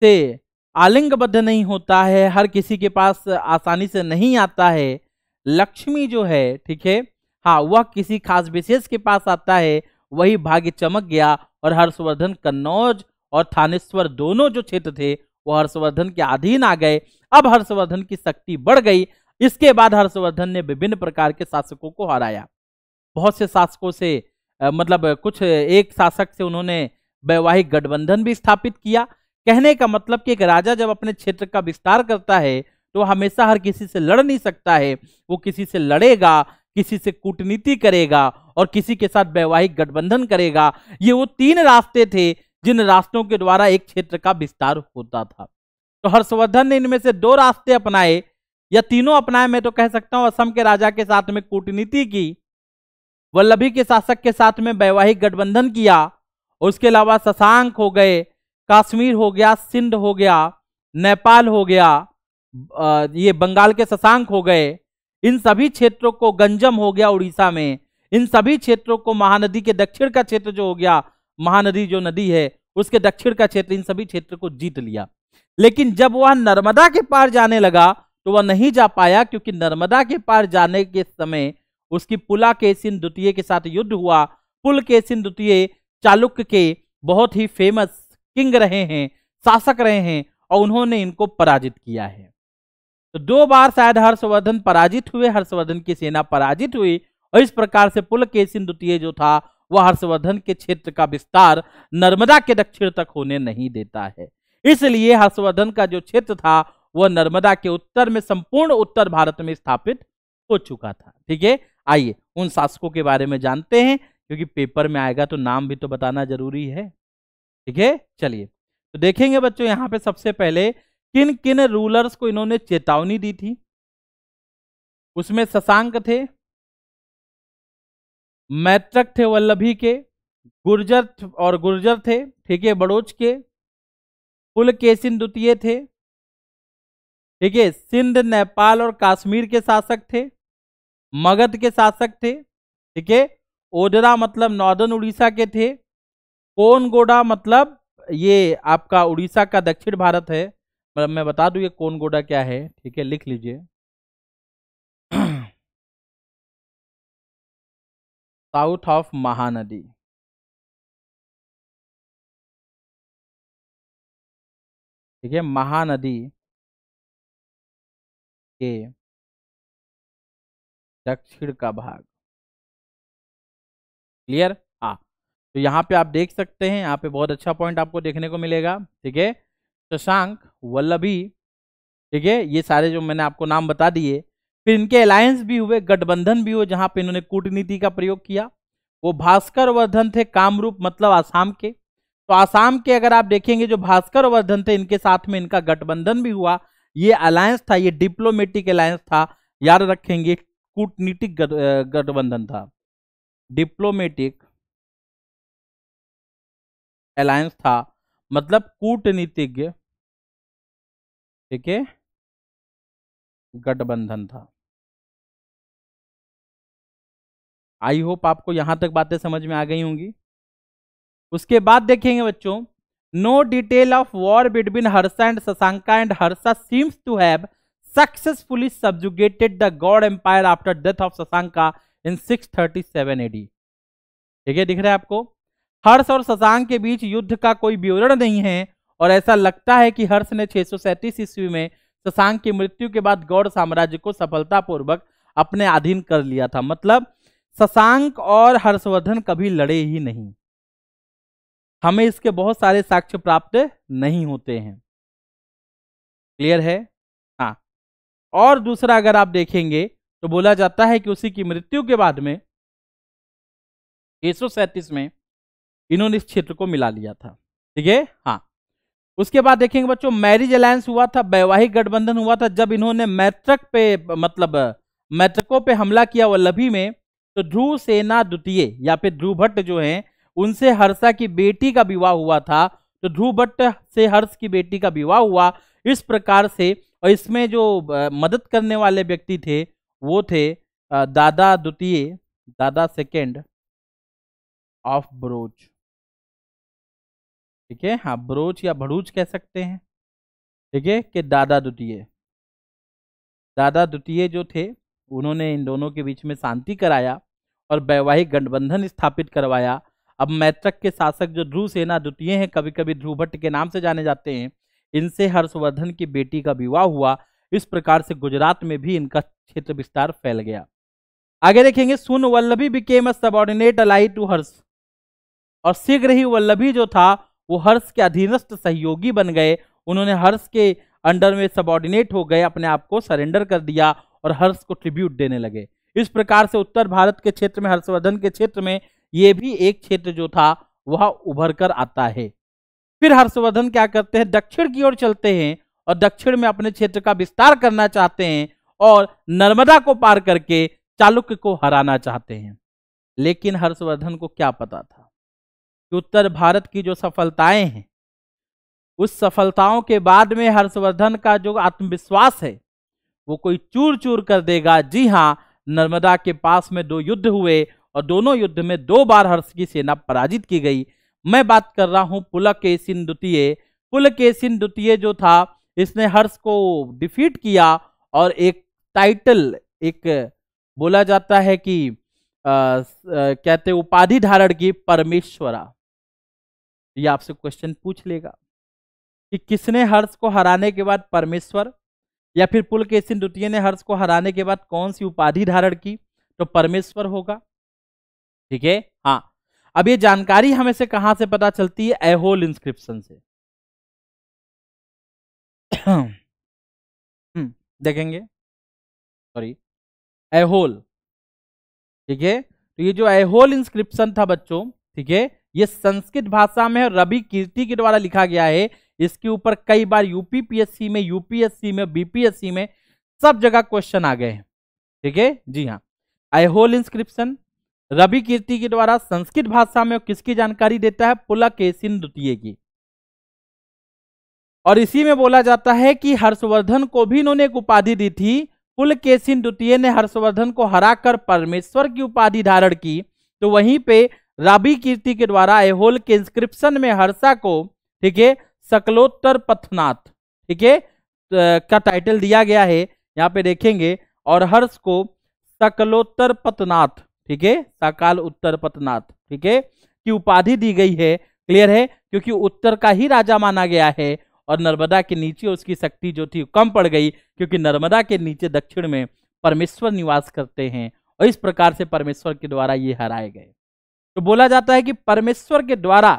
A: से आलिंगबद्ध नहीं होता है, हर किसी के पास आसानी से नहीं आता है। लक्ष्मी जो है, ठीक है, हाँ, वह किसी खास विशेष के पास आता है, वही भाग्य चमक गया, और हर्षवर्धन कन्नौज और थानेश्वर दोनों जो क्षेत्र थे वो हर्षवर्धन के अधीन आ गए। अब हर्षवर्धन की शक्ति बढ़ गई। इसके बाद हर्षवर्धन ने विभिन्न प्रकार के शासकों को हराया। बहुत से शासकों से मतलब कुछ एक शासक से उन्होंने वैवाहिक गठबंधन भी स्थापित किया। कहने का मतलब कि एक राजा जब अपने क्षेत्र का विस्तार करता है तो हमेशा हर किसी से लड़ नहीं सकता है, वो किसी से लड़ेगा, किसी से कूटनीति करेगा और किसी के साथ वैवाहिक गठबंधन करेगा। ये वो 3 रास्ते थे जिन रास्तों के द्वारा एक क्षेत्र का विस्तार होता था। तो हर्षवर्धन ने इनमें से 2 रास्ते अपनाए या तीनों अपनाए, मैं तो कह सकता हूं। असम के राजा के साथ में कूटनीति की, वल्लभी के शासक के साथ में वैवाहिक गठबंधन किया, और उसके अलावा शशांक हो गए, कश्मीर हो गया, सिंध हो गया, नेपाल हो गया, ये बंगाल के शशांक हो गए, इन सभी क्षेत्रों को, गंजम हो गया उड़ीसा में, इन सभी क्षेत्रों को, महानदी के दक्षिण का क्षेत्र जो हो गया, महानदी जो नदी है उसके दक्षिण का क्षेत्र, इन सभी क्षेत्र को जीत लिया। लेकिन जब वह नर्मदा के पार जाने लगा तो वह नहीं जा पाया, क्योंकि नर्मदा के पार जाने के समय उसकी पुलकेशिन द्वितीय के साथ युद्ध हुआ। पुलकेशिन द्वितीय चालुक्य के बहुत ही फेमस किंग रहे हैं, शासक रहे हैं, और उन्होंने इनको पराजित किया है। तो 2 बार शायद हर्षवर्धन पराजित हुए, हर्षवर्धन की सेना पराजित हुई, और इस प्रकार से पुलकेशिन द्वितीय जो था वह हर्षवर्धन के क्षेत्र का विस्तार नर्मदा के दक्षिण तक होने नहीं देता है। इसलिए हर्षवर्धन का जो क्षेत्र था वह नर्मदा के उत्तर में, संपूर्ण उत्तर भारत में स्थापित हो चुका था। ठीक है, आइए उन शासकों के बारे में जानते हैं, क्योंकि पेपर में आएगा तो नाम भी तो बताना जरूरी है। ठीक है, चलिए तो देखेंगे बच्चों, यहां पे सबसे पहले किन किन रूलर्स को इन्होंने चेतावनी दी थी। उसमें शशांक थे, मैत्रक थे वल्लभी के, गुर्जर थे, ठीक है, बड़ोच के, पुलकेशिन द्वितीय थे, ठीक है, सिंध, नेपाल और कश्मीर के शासक थे, मगध के शासक थे, ठीक है, ओडरा मतलब नॉर्दर्न उड़ीसा के थे, कोनगोडा मतलब ये आपका उड़ीसा का दक्षिण भारत है। मैं बता दूं ये कोनगोडा क्या है, ठीक है, लिख लीजिए। साउथ ऑफ महानदी, ठीक है, महानदी के दक्षिण का भाग। क्लियर? हाँ, तो यहाँ पे आप देख सकते हैं, यहाँ पे बहुत अच्छा पॉइंट आपको देखने को मिलेगा। ठीक है, शशांक, वल्लभी, ठीक है, ये सारे जो मैंने आपको नाम बता दिए। फिर इनके अलायंस भी हुए, गठबंधन भी हुए, जहां पे इन्होंने कूटनीति का प्रयोग किया। वो भास्कर वर्धन थे, कामरूप मतलब आसाम के। तो आसाम के अगर आप देखेंगे जो भास्कर वर्धन थे, इनके साथ में इनका गठबंधन भी हुआ। ये अलायंस था, ये डिप्लोमेटिक अलायंस था, याद रखेंगे, कूटनीतिक गठबंधन था, डिप्लोमेटिक अलायंस था, मतलब कूटनीतिज्ञ, ठीक है, गठबंधन था। आई होप आपको यहां तक बातें समझ में आ गई होंगी। उसके बाद देखेंगे बच्चों, no detail of war between Harsha and Shashanka and Harsha seems to have successfully subjugated the Gauda empire after death of Shashanka in 637 AD. ठीक है, दिख रहा है आपको? हर्ष और शशांक के बीच युद्ध का कोई विवरण नहीं है, और ऐसा लगता है कि हर्ष ने 637 ईस्वी में शशांक की मृत्यु के बाद गौड़ साम्राज्य को सफलतापूर्वक अपने अधीन कर लिया था। मतलब शशांक और हर्षवर्धन कभी लड़े ही नहीं, हमें इसके बहुत सारे साक्ष्य प्राप्त नहीं होते हैं। क्लियर है? हाँ, और दूसरा अगर आप देखेंगे तो बोला जाता है कि उसी की मृत्यु के बाद में 637 में इन्होंने इस क्षेत्र को मिला लिया था। ठीक है, हाँ। उसके बाद देखेंगे बच्चों, मैरिज अलायंस हुआ था, वैवाहिक गठबंधन हुआ था, जब इन्होंने मैत्रक पे, मतलब मैत्रकों पे हमला किया वल्लभी में। तो ध्रुव सेना द्वितीय या फिर ध्रुव भट्ट जो हैं, उनसे हर्षा की बेटी का विवाह हुआ था। तो ध्रुव भट्ट से हर्ष की बेटी का विवाह हुआ इस प्रकार से। और इसमें जो मदद करने वाले व्यक्ति थे वो थे दादा द्वितीय, दादा सेकेंड ऑफ बरोच। ठीक है, हाँ, बरोच या भड़ूच कह सकते हैं। ठीक है, कि दादा द्वितीय, दादा द्वितीय जो थे उन्होंने इन दोनों के बीच में शांति कराया और वैवाहिक गठबंधन स्थापित करवाया। अब मैत्रक के शासक जो ध्रुव सेना द्वितीय हैं, कभी कभी ध्रुव भट्ट के नाम से जाने जाते हैं, इनसे हर्षवर्धन की बेटी का विवाह हुआ। इस प्रकार से गुजरात में भी इनका क्षेत्र विस्तार फैल गया। आगे देखेंगे, soon Vallabhi became a subordinate ally to Harsh. और शीघ्र ही वल्लभी जो था वो हर्ष के अधीनस्थ सहयोगी बन गए। उन्होंने हर्ष के अंडर में सबऑर्डिनेट हो गए, अपने आप को सरेंडर कर दिया और हर्ष को ट्रिब्यूट देने लगे। इस प्रकार से उत्तर भारत के क्षेत्र में, हर्षवर्धन के क्षेत्र में, ये भी एक क्षेत्र जो था वह उभर कर आता है। फिर हर्षवर्धन क्या करते हैं, दक्षिण की ओर चलते हैं और दक्षिण में अपने क्षेत्र का विस्तार करना चाहते हैं और नर्मदा को पार करके चालुक्य को हराना चाहते हैं। लेकिन हर्षवर्धन को क्या पता था कि उत्तर भारत की जो सफलताएं हैं, उस सफलताओं के बाद में हर्षवर्धन का जो आत्मविश्वास है वो कोई चूर चूर कर देगा। जी हां, नर्मदा के पास में 2 युद्ध हुए और दोनों युद्ध में 2 बार हर्ष की सेना पराजित की गई। मैं बात कर रहा हूं पुलकेशिन द्वितीय। पुलकेशिन द्वितीय जो था, इसने हर्ष को डिफीट किया और एक टाइटल, एक बोला जाता है कि कहते उपाधि धारण की, परमेश्वरा। ये आपसे क्वेश्चन पूछ लेगा कि किसने हर्ष को हराने के बाद परमेश्वर, या फिर पुलकेशिन द्वितीय ने हर्ष को हराने के बाद कौन सी उपाधि धारण की, तो परमेश्वर होगा। ठीक है, हाँ। अब ये जानकारी हमें से कहां से पता चलती है, ऐहोल इंस्क्रिप्शन से। देखेंगे, सॉरी, ऐहोल। ठीक है, तो ये जो ऐहोल इंस्क्रिप्शन था बच्चों, ठीक है, ये संस्कृत भाषा में रवि कीर्ति के द्वारा लिखा गया है। इसके ऊपर कई बार यूपीपीएससी में, यूपीएससी में, बीपीएससी में सब जगह क्वेश्चन आ गए हैं। ठीक है, जी हाँ। ऐहोल इंस्क्रिप्शन रवि कीर्ति के द्वारा संस्कृत भाषा में किसकी जानकारी देता है, पुलकेशिन द्वितीय की। और इसी में बोला जाता है कि हर्षवर्धन को भी इन्होंने एक उपाधि दी थी। पुलकेशिन द्वितीय ने हर्षवर्धन को हराकर परमेश्वर की उपाधि धारण की। तो वहीं पे रवि कीर्ति के द्वारा ऐहोल के इंस्क्रिप्शन में हर्षा को, ठीक है, सकलोत्तर पथनाथ, ठीक है, का टाइटल दिया गया है, यहाँ पे देखेंगे। और हर्ष को सकलोत्तर पथनाथ, ठीक है, सकाल उत्तर पथनाथ, ठीक है, की उपाधि दी गई है। क्लियर है, क्योंकि उत्तर का ही राजा माना गया है और नर्मदा के नीचे उसकी शक्ति जो थी कम पड़ गई, क्योंकि नर्मदा के नीचे दक्षिण में परमेश्वर निवास करते हैं और इस प्रकार से परमेश्वर के द्वारा ये हराए गए। तो बोला जाता है कि परमेश्वर के द्वारा,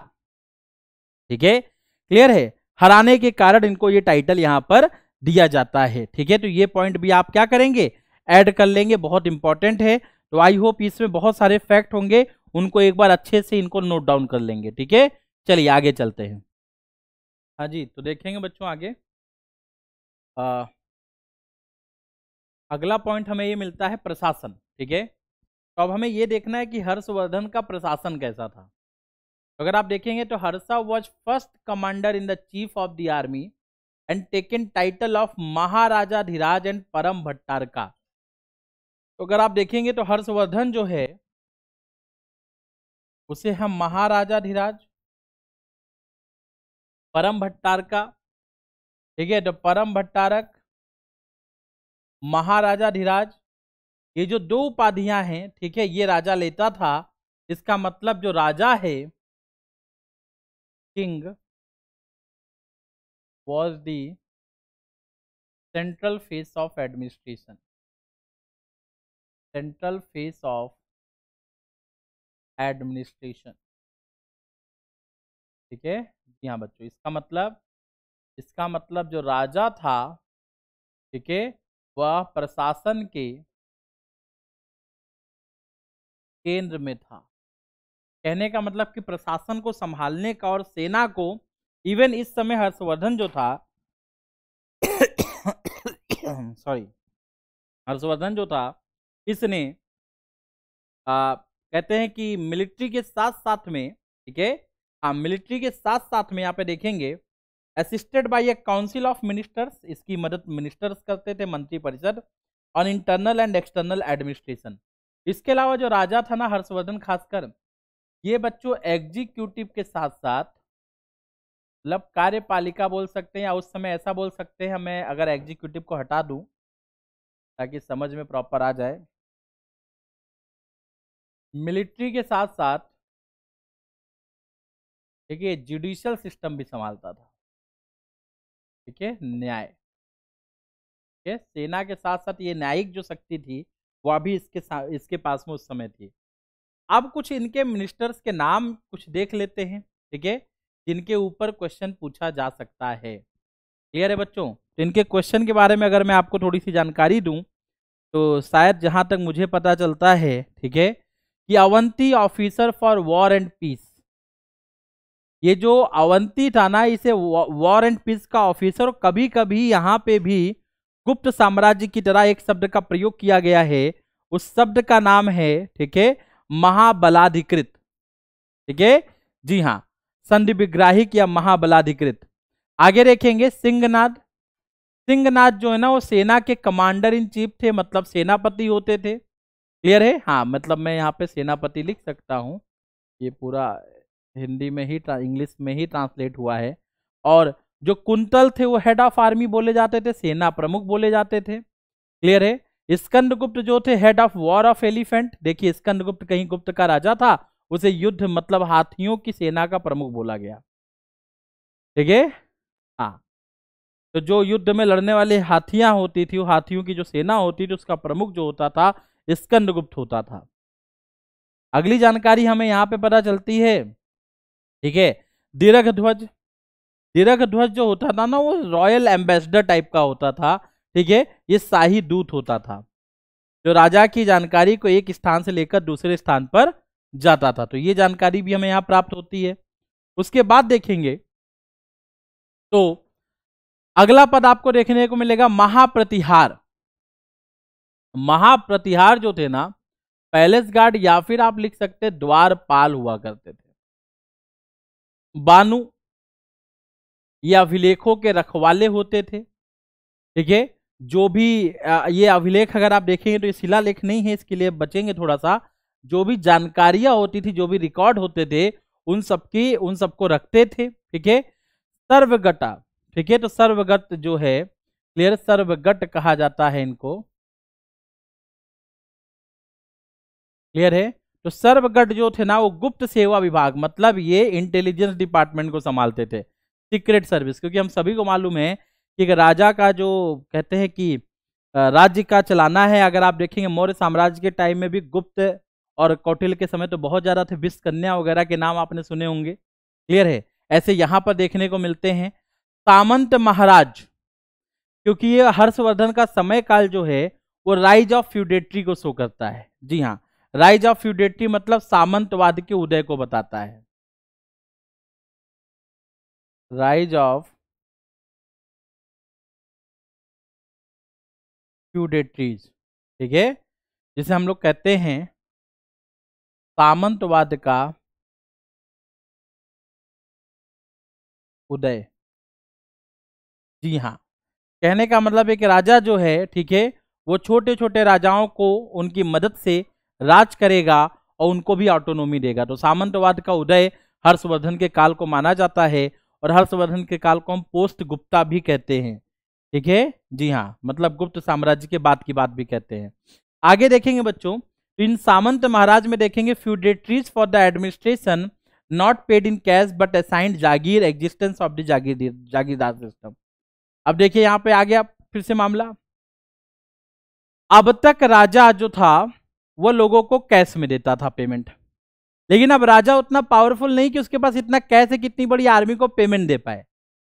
A: ठीक है, क्लियर है, हराने के कारण इनको ये टाइटल यहां पर दिया जाता है। ठीक है, तो ये पॉइंट भी आप क्या करेंगे, ऐड कर लेंगे, बहुत इंपॉर्टेंट है। तो आई होप इसमें बहुत सारे फैक्ट होंगे, उनको एक बार अच्छे से इनको नोट डाउन कर लेंगे। ठीक है, चलिए आगे चलते हैं। हाँ जी, तो देखेंगे बच्चों आगे। अगला पॉइंट हमें ये मिलता है प्रशासन। ठीक है, तो अब हमें ये देखना है कि हर्षवर्धन का प्रशासन कैसा था। अगर आप देखेंगे तो Harsha was first commander in the chief of the army and taken title of Maharajadhiraj and Parama Bhattaraka. तो अगर आप देखेंगे तो हर्षवर्धन जो है उसे हम महाराजाधिराज, परम भट्टारका, ठीक है, तो परम भट्टारक, महाराजाधिराज, ये जो 2 उपाधियां हैं, ठीक है, ये राजा लेता था। इसका मतलब जो राजा है, king was the central face of administration, central face of administration। ठीक है, जी हाँ बच्चों, इसका मतलब जो राजा था, ठीक है, वह प्रशासन के केंद्र में था। कहने का मतलब कि प्रशासन को संभालने का और सेना को, इवन इस समय हर्षवर्धन जो था सॉरी, हर्षवर्धन जो था, इसने कहते हैं कि मिलिट्री के साथ साथ में, ठीक है, हाँ, मिलिट्री के साथ साथ में यहाँ पे देखेंगे assisted by A council of ministers, इसकी मदद मिनिस्टर्स करते थे, मंत्री परिषद, on internal and external administration. इसके अलावा जो राजा था ना हर्षवर्धन, खासकर ये बच्चों एग्जीक्यूटिव के साथ साथ, मतलब कार्यपालिका बोल सकते हैं, या उस समय ऐसा बोल सकते हैं, मैं अगर एग्जीक्यूटिव को हटा दूं ताकि समझ में प्रॉपर आ जाए, मिलिट्री के साथ साथ, ठीक है, जुडिशियल सिस्टम भी संभालता था। ठीक है, न्याय, ठीक है, सेना के साथ साथ ये न्यायिक जो शक्ति थी वह भी इसके पास में उस समय थी। अब कुछ इनके मिनिस्टर्स के नाम कुछ देख लेते हैं, ठीक है, जिनके ऊपर क्वेश्चन पूछा जा सकता है। क्लियर है बच्चों? तो इनके क्वेश्चन के बारे में अगर मैं आपको थोड़ी सी जानकारी दूं तो शायद जहां तक मुझे पता चलता है, ठीक है, कि Avanti officer for war and peace, ये जो अवंती था ना, इसे वॉर एंड पीस का ऑफिसर, कभी कभी यहाँ पे भी गुप्त साम्राज्य की तरह एक शब्द का प्रयोग किया गया है। उस शब्द का नाम है, ठीक है, महाबलाधिकृत। ठीक है, जी हाँ, संधि विग्राहिक या महाबलाधिकृत। आगे देखेंगे सिंहनाद। सिंहनाद जो है ना, वो सेना के कमांडर इन चीफ थे, मतलब सेनापति होते थे। क्लियर है? हाँ, मतलब मैं यहाँ पे सेनापति लिख सकता हूँ, ये पूरा हिंदी में ही इंग्लिश में ही ट्रांसलेट हुआ है। और जो कुंतल थे वो हेड ऑफ आर्मी बोले जाते थे, सेना प्रमुख बोले जाते थे। क्लियर है? स्कंदगुप्त जो थे head of war of elephant. देखिए, स्कंदगुप्त कहीं गुप्त का राजा था, उसे युद्ध मतलब हाथियों की सेना का प्रमुख बोला गया। ठीक है, हाँ, तो जो युद्ध में लड़ने वाली हाथियां होती थी, वो हाथियों की जो सेना होती थी, उसका प्रमुख जो होता था स्कंदगुप्त होता था। अगली जानकारी हमें यहाँ पे पता चलती है, ठीक है, दीर्घ ध्वज। दीर्घ ध्वज जो होता था ना, वो रॉयल एम्बेसडर टाइप का होता था। ठीक है, ये शाही दूत होता था, जो राजा की जानकारी को एक स्थान से लेकर दूसरे स्थान पर जाता था। तो ये जानकारी भी हमें यहां प्राप्त होती है। उसके बाद देखेंगे तो अगला पद आपको देखने को मिलेगा महाप्रतिहार। महाप्रतिहार जो थे ना, पैलेस गार्ड या फिर आप लिख सकते द्वारपाल हुआ करते थे। बानु ये अभिलेखों के रखवाले होते थे। ठीक है, जो भी ये अभिलेख अगर आप देखेंगे तो ये शिलालेख नहीं है, इसके लिए बचेंगे थोड़ा सा। जो भी जानकारियां होती थी, जो भी रिकॉर्ड होते थे, उन सबको रखते थे। ठीक है, सर्वगटा। ठीक है, तो सर्वगत जो है, क्लियर, सर्वगट कहा जाता है इनको। क्लियर है? तो सर्वगट जो थे ना, वो गुप्त सेवा विभाग, मतलब ये इंटेलिजेंस डिपार्टमेंट को संभालते थे, सीक्रेट सर्विस। क्योंकि हम सभी को मालूम है कि राजा का जो कहते हैं कि राज्य का चलाना है, अगर आप देखेंगे मौर्य साम्राज्य के टाइम में भी गुप्त और कौटिल्य के समय तो बहुत ज्यादा थे, विषकन्या वगैरह के नाम आपने सुने होंगे। क्लियर है? ऐसे यहां पर देखने को मिलते हैं सामंत महाराज, क्योंकि ये हर्षवर्धन का समय काल जो है वो राइज ऑफ फ्यूडेट्री को शो करता है। जी हाँ, राइज ऑफ फ्यूडेट्री मतलब सामंतवाद के उदय को बताता है। राइज ऑफ फ्यूडेट्रीज, ठीक है, जिसे हम लोग कहते हैं सामंतवाद का उदय। जी हाँ, कहने का मतलब है कि राजा जो है, ठीक है, वो छोटे छोटे राजाओं को उनकी मदद से राज करेगा और उनको भी ऑटोनोमी देगा। तो सामंतवाद का उदय हर्षवर्धन के काल को माना जाता है, और हर्षवर्धन के काल को हम पोस्ट गुप्ता भी कहते हैं। ठीक है, जी हाँ, मतलब गुप्त साम्राज्य के बाद की बात भी कहते हैं। आगे देखेंगे बच्चों, तो इन सामंत महाराज में देखेंगे feudatories for the administration not paid in cash but assigned jagir, existence of the jagirdar system. अब देखिए यहां पे आ गया फिर से मामला। अब तक राजा जो था वो लोगों को कैश में देता था पेमेंट, लेकिन अब राजा उतना पावरफुल नहीं कि उसके पास इतना कैश है कि इतनी बड़ी आर्मी को पेमेंट दे पाए।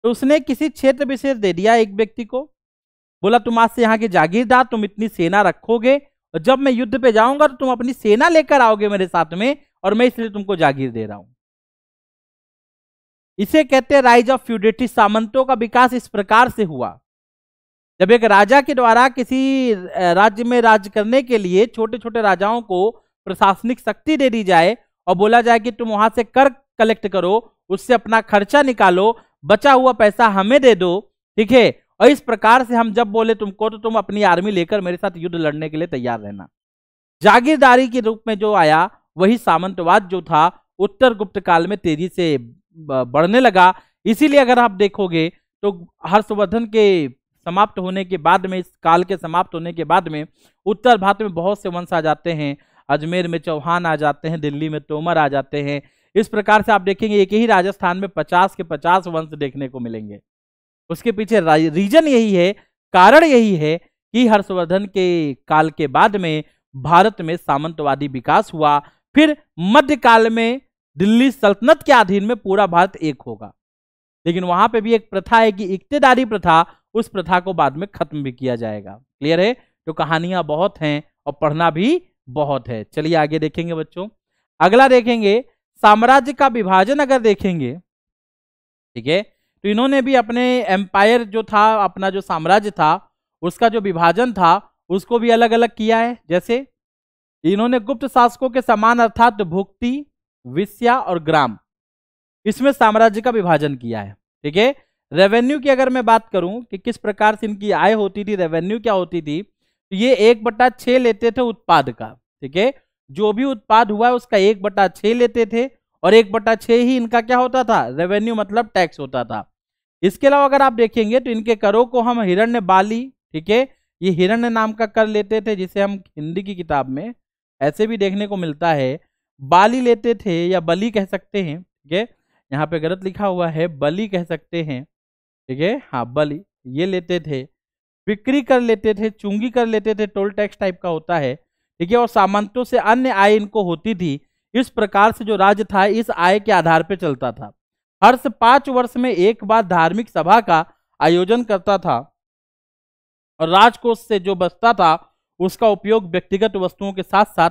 A: तो उसने किसी क्षेत्र विशेष दे दिया एक व्यक्ति को, बोला तुम आज से यहाँ के जागीरदार, तुम इतनी सेना रखोगे और जब मैं युद्ध पे जाऊंगा तो तुम अपनी सेना लेकर आओगे मेरे साथ में, और मैं इसलिए तुमको जागीर दे रहा हूं। इसे कहते हैं राइज ऑफ फ्यूडेटरी। सामंतों का विकास इस प्रकार से हुआ, जब एक राजा के द्वारा किसी राज्य में राज करने के लिए छोटे छोटे राजाओं को प्रशासनिक शक्ति दे दी जाए और बोला जाए कि तुम वहां से कर कलेक्ट करो, उससे अपना खर्चा निकालो, बचा हुआ पैसा हमें दे दो। ठीक है, और इस प्रकार से हम जब बोले तुमको तो तुम अपनी आर्मी लेकर मेरे साथ युद्ध लड़ने के लिए तैयार रहना। जागीरदारी के रूप में जो आया वही सामंतवाद जो था उत्तर गुप्त काल में तेजी से बढ़ने लगा। इसीलिए अगर आप देखोगे तो हर्षवर्धन के समाप्त होने के बाद में, इस काल के समाप्त होने के बाद में उत्तर भारत में बहुत से वंश आ जाते हैं। अजमेर में चौहान आ जाते हैं, दिल्ली में तोमर आ जाते हैं। इस प्रकार से आप देखेंगे एक ही राजस्थान में 50 के 50 वंश देखने को मिलेंगे। उसके पीछे रीजन यही है, कारण यही है कि हर्षवर्धन के काल के बाद में भारत में सामंतवादी विकास हुआ। फिर मध्यकाल में दिल्ली सल्तनत के अधीन में पूरा भारत एक होगा। लेकिन वहां पे भी एक प्रथा है कि इक्तेदारी प्रथा, उस प्रथा को बाद में खत्म भी किया जाएगा। क्लियर है? तो कहानियां बहुत हैं और पढ़ना भी बहुत है। चलिए आगे देखेंगे बच्चों। अगला देखेंगे साम्राज्य का विभाजन। अगर देखेंगे, ठीक है, तो इन्होंने भी अपने एम्पायर जो था, अपना जो साम्राज्य था, उसका जो विभाजन था उसको भी अलग अलग किया है। जैसे इन्होंने गुप्त शासकों के समान अर्थात भुक्ति, विस्या और ग्राम, इसमें साम्राज्य का विभाजन किया है। ठीक है। रेवेन्यू की अगर मैं बात करूं कि किस प्रकार से इनकी आय होती थी, रेवेन्यू क्या होती थी, तो ये 1/6 लेते थे उत्पाद का। ठीक है, जो भी उत्पाद हुआ है उसका 1/6 लेते थे, और 1/6 ही इनका क्या होता था, रेवेन्यू मतलब टैक्स होता था। इसके अलावा अगर आप देखेंगे तो इनके करों को हम हिरण्य बाली, ठीक है, ये हिरण्य नाम का कर लेते थे, जिसे हम हिंदी की किताब में ऐसे भी देखने को मिलता है, बाली लेते थे या बली कह सकते हैं। ठीक है, यहाँ पे गलत लिखा हुआ है, बली कह सकते हैं। ठीक है, हाँ बली, ये लेते थे, बिक्री कर लेते थे, चुंगी कर लेते थे, टोल टैक्स टाइप का होता है। ठीक है, और सामंतों से अन्य आय इनको होती थी। इस प्रकार से जो राज्य था इस आय के आधार पर चलता था। हर से 5 वर्ष में एक बार धार्मिक सभा का आयोजन करता था, और राजकोष से जो बचता था उसका उपयोग व्यक्तिगत वस्तुओं के साथ साथ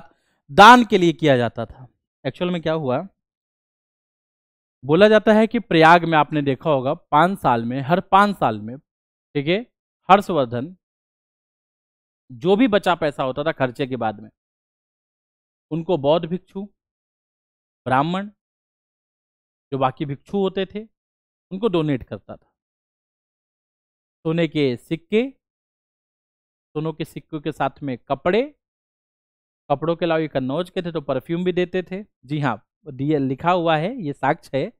A: दान के लिए किया जाता था। एक्चुअल में क्या हुआ, बोला जाता है कि प्रयाग में आपने देखा होगा 5 साल में, हर 5 साल में, ठीक है, हर्षवर्धन जो भी बचा पैसा होता था खर्चे के बाद में, उनको बौद्ध भिक्षु, ब्राह्मण, जो बाकी भिक्षु होते थे, उनको डोनेट करता था। सोने के सिक्के, सोनों के सिक्कों के साथ में कपड़े, कपड़ों के अलावा ये कन्नौज के थे तो परफ्यूम भी देते थे। जी हाँ, दिए लिखा हुआ है, ये साक्ष्य है।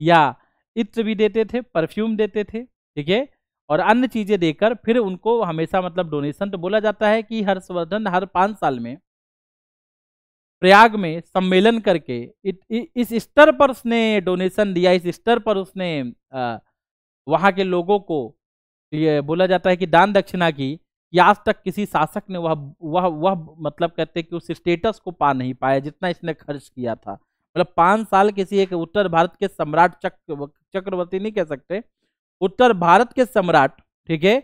A: या इत्र भी देते थे, परफ्यूम देते थे। ठीक है, और अन्य चीजें देकर फिर उनको हमेशा मतलब डोनेशन। तो बोला जाता है कि हर्षवर्धन हर 5 साल में प्रयाग में सम्मेलन करके इस स्तर पर उसने डोनेशन दिया, इस स्तर पर उसने वहां के लोगों को, ये बोला जाता है कि दान दक्षिणा की, कि आज तक किसी शासक ने वह मतलब कहते हैं कि उस स्टेटस को पा नहीं पाया जितना इसने खर्च किया था। मतलब 5 साल किसी एक उत्तर भारत के सम्राट, चक्रवर्ती नहीं कह सकते, उत्तर भारत के सम्राट, ठीक है,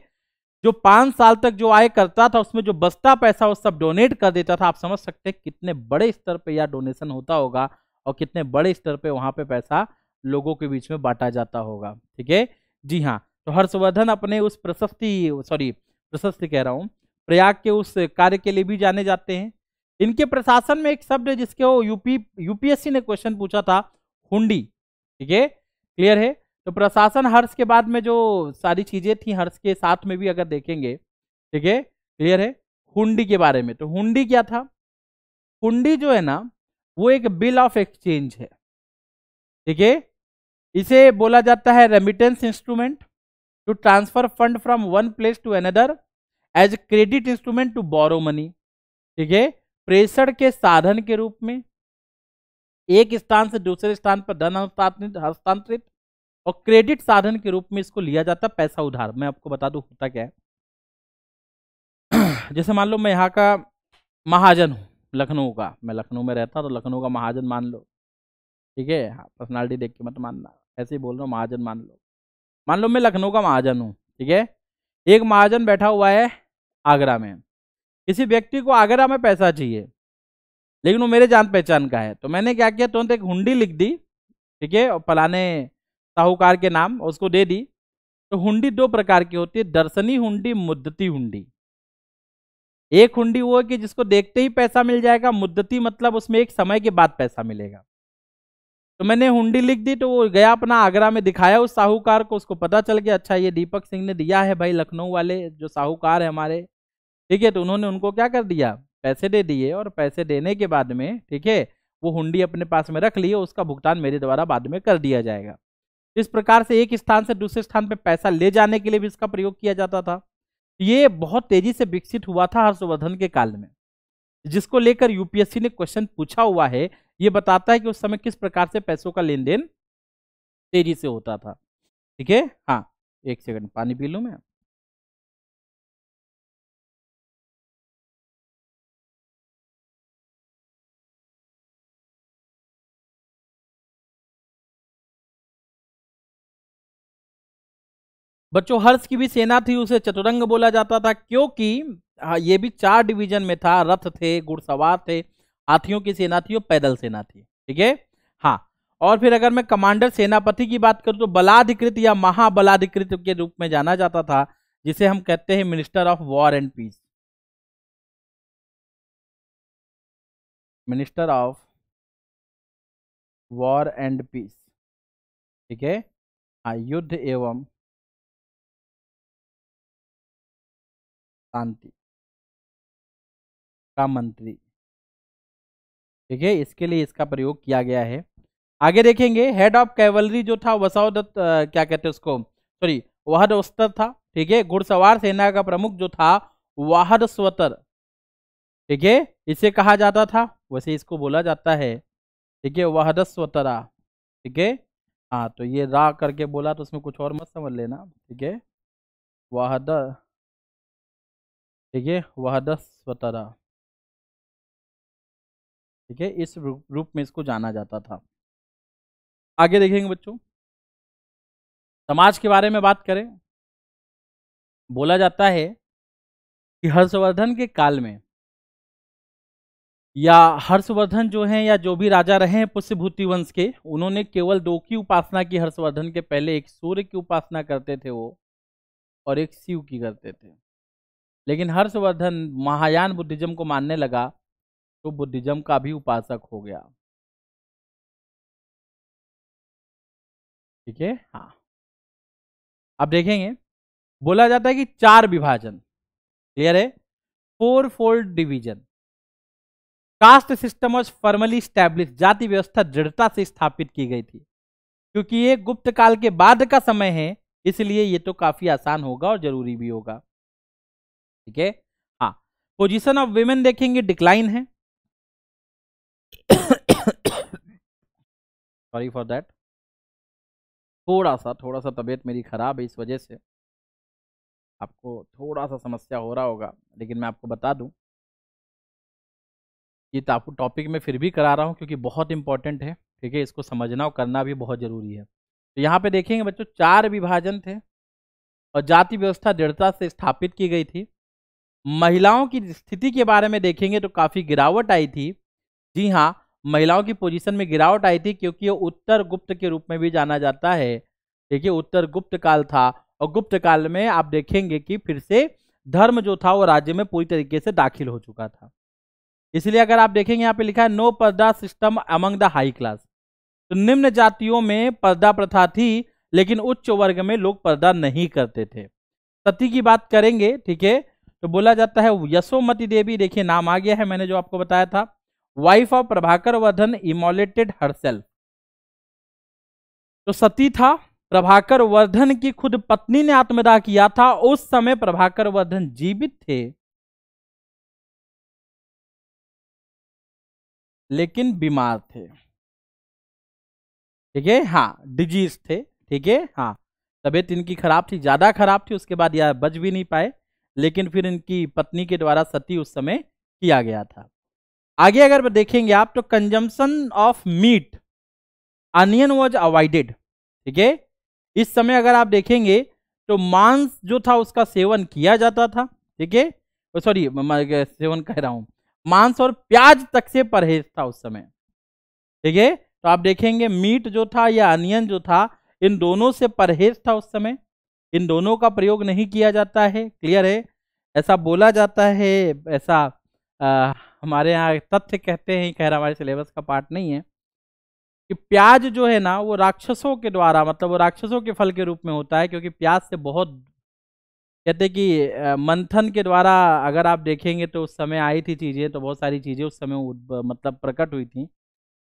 A: जो 5 साल तक जो आय करता था उसमें जो बचता पैसा वो सब डोनेट कर देता था। आप समझ सकते हैं कितने बड़े स्तर पे यह डोनेशन होता होगा, और कितने बड़े स्तर पे वहां पे पैसा लोगों के बीच में बांटा जाता होगा। ठीक है, जी हाँ। तो हर्षवर्धन अपने उस प्रशस्ति कह रहा हूं, प्रयाग के उस कार्य के लिए भी जाने जाते हैं। इनके प्रशासन में एक शब्द है जिसके वो यूपीएससी ने क्वेश्चन पूछा था, हुंडी। ठीक है, क्लियर है? तो प्रशासन हर्ष के बाद में जो सारी चीजें थी, हर्ष के साथ में भी अगर देखेंगे, ठीक है, क्लियर है, हुंडी के बारे में। तो हुंडी क्या था? हुंडी जो है ना, वो एक बिल ऑफ एक्सचेंज है। ठीक है, इसे बोला जाता है remittance instrument, to transfer fund from one place to another, as credit instrument to borrow money. ठीक है, प्रेषण के साधन के रूप में, एक स्थान से दूसरे स्थान पर धन हस्तांतरित, और क्रेडिट साधन के रूप में इसको लिया जाता है, पैसा उधार। मैं आपको बता दूं होता क्या है। जैसे मान लो मैं यहाँ का महाजन हूँ, लखनऊ का, मैं लखनऊ में रहता तो लखनऊ का महाजन मान लो। ठीक है, हाँ, पर्सनालिटी देख के मत मानना, ऐसे ही बोल रहा हूँ, महाजन मान लो। मान लो मैं लखनऊ का महाजन हूँ। ठीक है, एक महाजन बैठा हुआ है आगरा में, किसी व्यक्ति को आगरा में पैसा चाहिए, लेकिन वो मेरे जान पहचान का है। तो मैंने क्या किया, तुरंत एक हुंडी लिख दी, ठीक है, और फलाने साहूकार के नाम उसको दे दी। तो हुंडी 2 प्रकार की होती है, दर्शनी हुंडी, मुद्दती हुंडी। एक हुंडी वो है कि जिसको देखते ही पैसा मिल जाएगा, मुद्दती मतलब उसमें एक समय के बाद पैसा मिलेगा। तो मैंने हुंडी लिख दी, तो वो गया अपना आगरा में दिखाया उस साहूकार को, उसको पता चल गया अच्छा ये दीपक सिंह ने दिया है भाई, लखनऊ वाले जो साहूकार है हमारे। ठीक है, तो उन्होंने उनको क्या कर दिया, पैसे दे दिए, और पैसे देने के बाद में, ठीक है, वो हुंडी अपने पास में रख लिए, उसका भुगतान मेरे द्वारा बाद में कर दिया जाएगा। इस प्रकार से एक स्थान से दूसरे स्थान पे पैसा ले जाने के लिए भी इसका प्रयोग किया जाता था। ये बहुत तेजी से विकसित हुआ था हर्षवर्धन के काल में, जिसको लेकर यूपीएससी ने क्वेश्चन पूछा हुआ है। ये बताता है कि उस समय किस प्रकार से पैसों का लेन देन तेजी से होता था। ठीक है, हाँ, एक सेकंड पानी पी लूं मैं। बच्चों हर्ष की भी सेना थी, उसे चतुरंग बोला जाता था, क्योंकि ये भी 4 डिवीजन में था। रथ थे, घुड़सवार थे, हाथियों की सेना थी और पैदल सेना थी। ठीक है, हाँ। और फिर अगर मैं कमांडर सेनापति की बात करूं तो बलाधिकृत या महाबलाधिकृत के रूप में जाना जाता था, जिसे हम कहते हैं minister of war and peace. Minister of war and peace, ठीक है, हाँ, युद्ध एवं शांति का मंत्री। ठीक है, इसके लिए इसका प्रयोग किया गया है। आगे देखेंगे, हेड ऑफ कैवलरी जो था वसावदत्त, क्या कहते हैं उसको, सॉरी, वाहद उस्तर था। ठीक है, घुड़सवार सेना का प्रमुख जो था वाहद स्वतर। ठीक है, इसे कहा जाता था, वैसे इसको बोला जाता है। ठीक है, वाहद स्वतरा। ठीक है, हाँ, तो ये रा करके बोला तो उसमें कुछ और मत समझ लेना। ठीक है, वाहद, ठीक है, वाहद स्वतरा। ठीक है, इस रूप में इसको जाना जाता था। आगे देखेंगे बच्चों, समाज के बारे में बात करें, बोला जाता है कि हर्षवर्धन के काल में, या हर्षवर्धन जो हैं या जो भी राजा रहे हैं पुष्यभूति वंश के, उन्होंने केवल 2 की उपासना की हर्षवर्धन के पहले। एक सूर्य की उपासना करते थे वो, और एक शिव की करते थे। लेकिन हर्षवर्धन महायान बुद्धिज्म को मानने लगा, तो बुद्धिज्म का भी उपासक हो गया। ठीक है, हाँ। अब देखेंगे, बोला जाता है कि 4 विभाजन, क्लियर है, 4 fold division. Caste system was formally establish, जाति व्यवस्था दृढ़ता से स्थापित की गई थी। क्योंकि ये गुप्त काल के बाद का समय है, इसलिए ये तो काफी आसान होगा और जरूरी भी होगा। ठीक है, हाँ। पोजीशन ऑफ विमेन देखेंगे, डिक्लाइन है। सॉरी फॉर दैट, थोड़ा सा तबीयत मेरी खराब है, इस वजह से आपको थोड़ा सा समस्या हो रहा होगा, लेकिन मैं आपको बता दूं, ये तो आपको टॉपिक में फिर भी करा रहा हूँ क्योंकि बहुत इंपॉर्टेंट है। ठीक है, इसको समझना और करना भी बहुत जरूरी है। तो यहाँ पे देखेंगे बच्चों, 4 विभाजन थे और जाति व्यवस्था दृढ़ता से स्थापित की गई थी। महिलाओं की स्थिति के बारे में देखेंगे तो काफी गिरावट आई थी। जी हाँ, महिलाओं की पोजीशन में गिरावट आई थी, क्योंकि ये उत्तर गुप्त के रूप में भी जाना जाता है। देखिए, उत्तर गुप्त काल था, और गुप्त काल में आप देखेंगे कि फिर से धर्म जो था वो राज्य में पूरी तरीके से दाखिल हो चुका था। इसलिए अगर आप देखेंगे, यहाँ पे लिखा है नो पर्दा system among the high class, तो निम्न जातियों में पर्दा प्रथा थी, लेकिन उच्च वर्ग में लोग पर्दा नहीं करते थे। सती की बात करेंगे, ठीक है, तो बोला जाता है यशोमती देवी, देखिए नाम आ गया है, मैंने जो आपको बताया था, wife of Prabhakar Vardhan immolated herself. तो सती था, प्रभाकर वर्धन की खुद पत्नी ने आत्मदाह किया था। उस समय प्रभाकर वर्धन जीवित थे, लेकिन बीमार थे। ठीक है, हाँ, डिजीज थे। ठीक है, हाँ, तबीयत इनकी खराब थी, ज्यादा खराब थी, उसके बाद यह बच भी नहीं पाए, लेकिन फिर इनकी पत्नी के द्वारा सती उस समय किया गया था। आगे अगर देखेंगे आप, तो consumption of meat onion was avoided. ठीक है, इस समय अगर आप देखेंगे तो मांस जो था उसका सेवन किया जाता था। ठीक है, सॉरी, सेवन कह रहा हूं, मांस और प्याज तक से परहेज था उस समय। ठीक है, तो आप देखेंगे मीट जो था या अनियन जो था, इन दोनों से परहेज था उस समय, इन दोनों का प्रयोग नहीं किया जाता है। क्लियर है, ऐसा बोला जाता है, ऐसा हमारे यहाँ तथ्य कहते हैं, कह रहा हमारे सिलेबस का पार्ट नहीं है, कि प्याज जो है ना वो राक्षसों के द्वारा, मतलब वो राक्षसों के फल के रूप में होता है, क्योंकि प्याज से बहुत, कहते हैं कि मंथन के द्वारा अगर आप देखेंगे तो उस समय आई थी चीजें, तो बहुत सारी चीजें उस समय मतलब प्रकट हुई थी।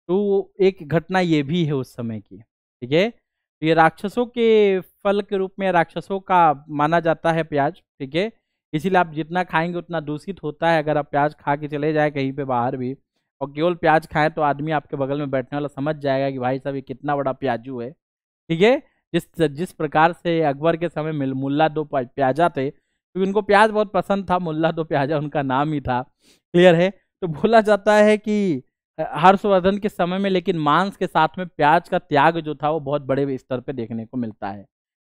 A: तो एक घटना ये भी है उस समय की। ठीक है, तो ये राक्षसों के फल के रूप में राक्षसों का माना जाता है प्याज। ठीक है, इसीलिए आप जितना खाएंगे उतना दूषित होता है। अगर आप प्याज खा के चले जाए कहीं पे बाहर भी, और केवल प्याज खाएं, तो आदमी आपके बगल में बैठने वाला समझ जाएगा कि भाई साहब ये कितना बड़ा प्याजू है। ठीक है, जिस प्रकार से अकबर के समय में मुल्ला दो प्याजा थे, क्योंकि उनको प्याज बहुत पसंद था, मुल्ला दो प्याजा उनका नाम ही था। क्लियर है, तो बोला जाता है कि हर्षवर्धन के समय में, लेकिन मांस के साथ में प्याज का त्याग जो था वो बहुत बड़े स्तर पे देखने को मिलता है।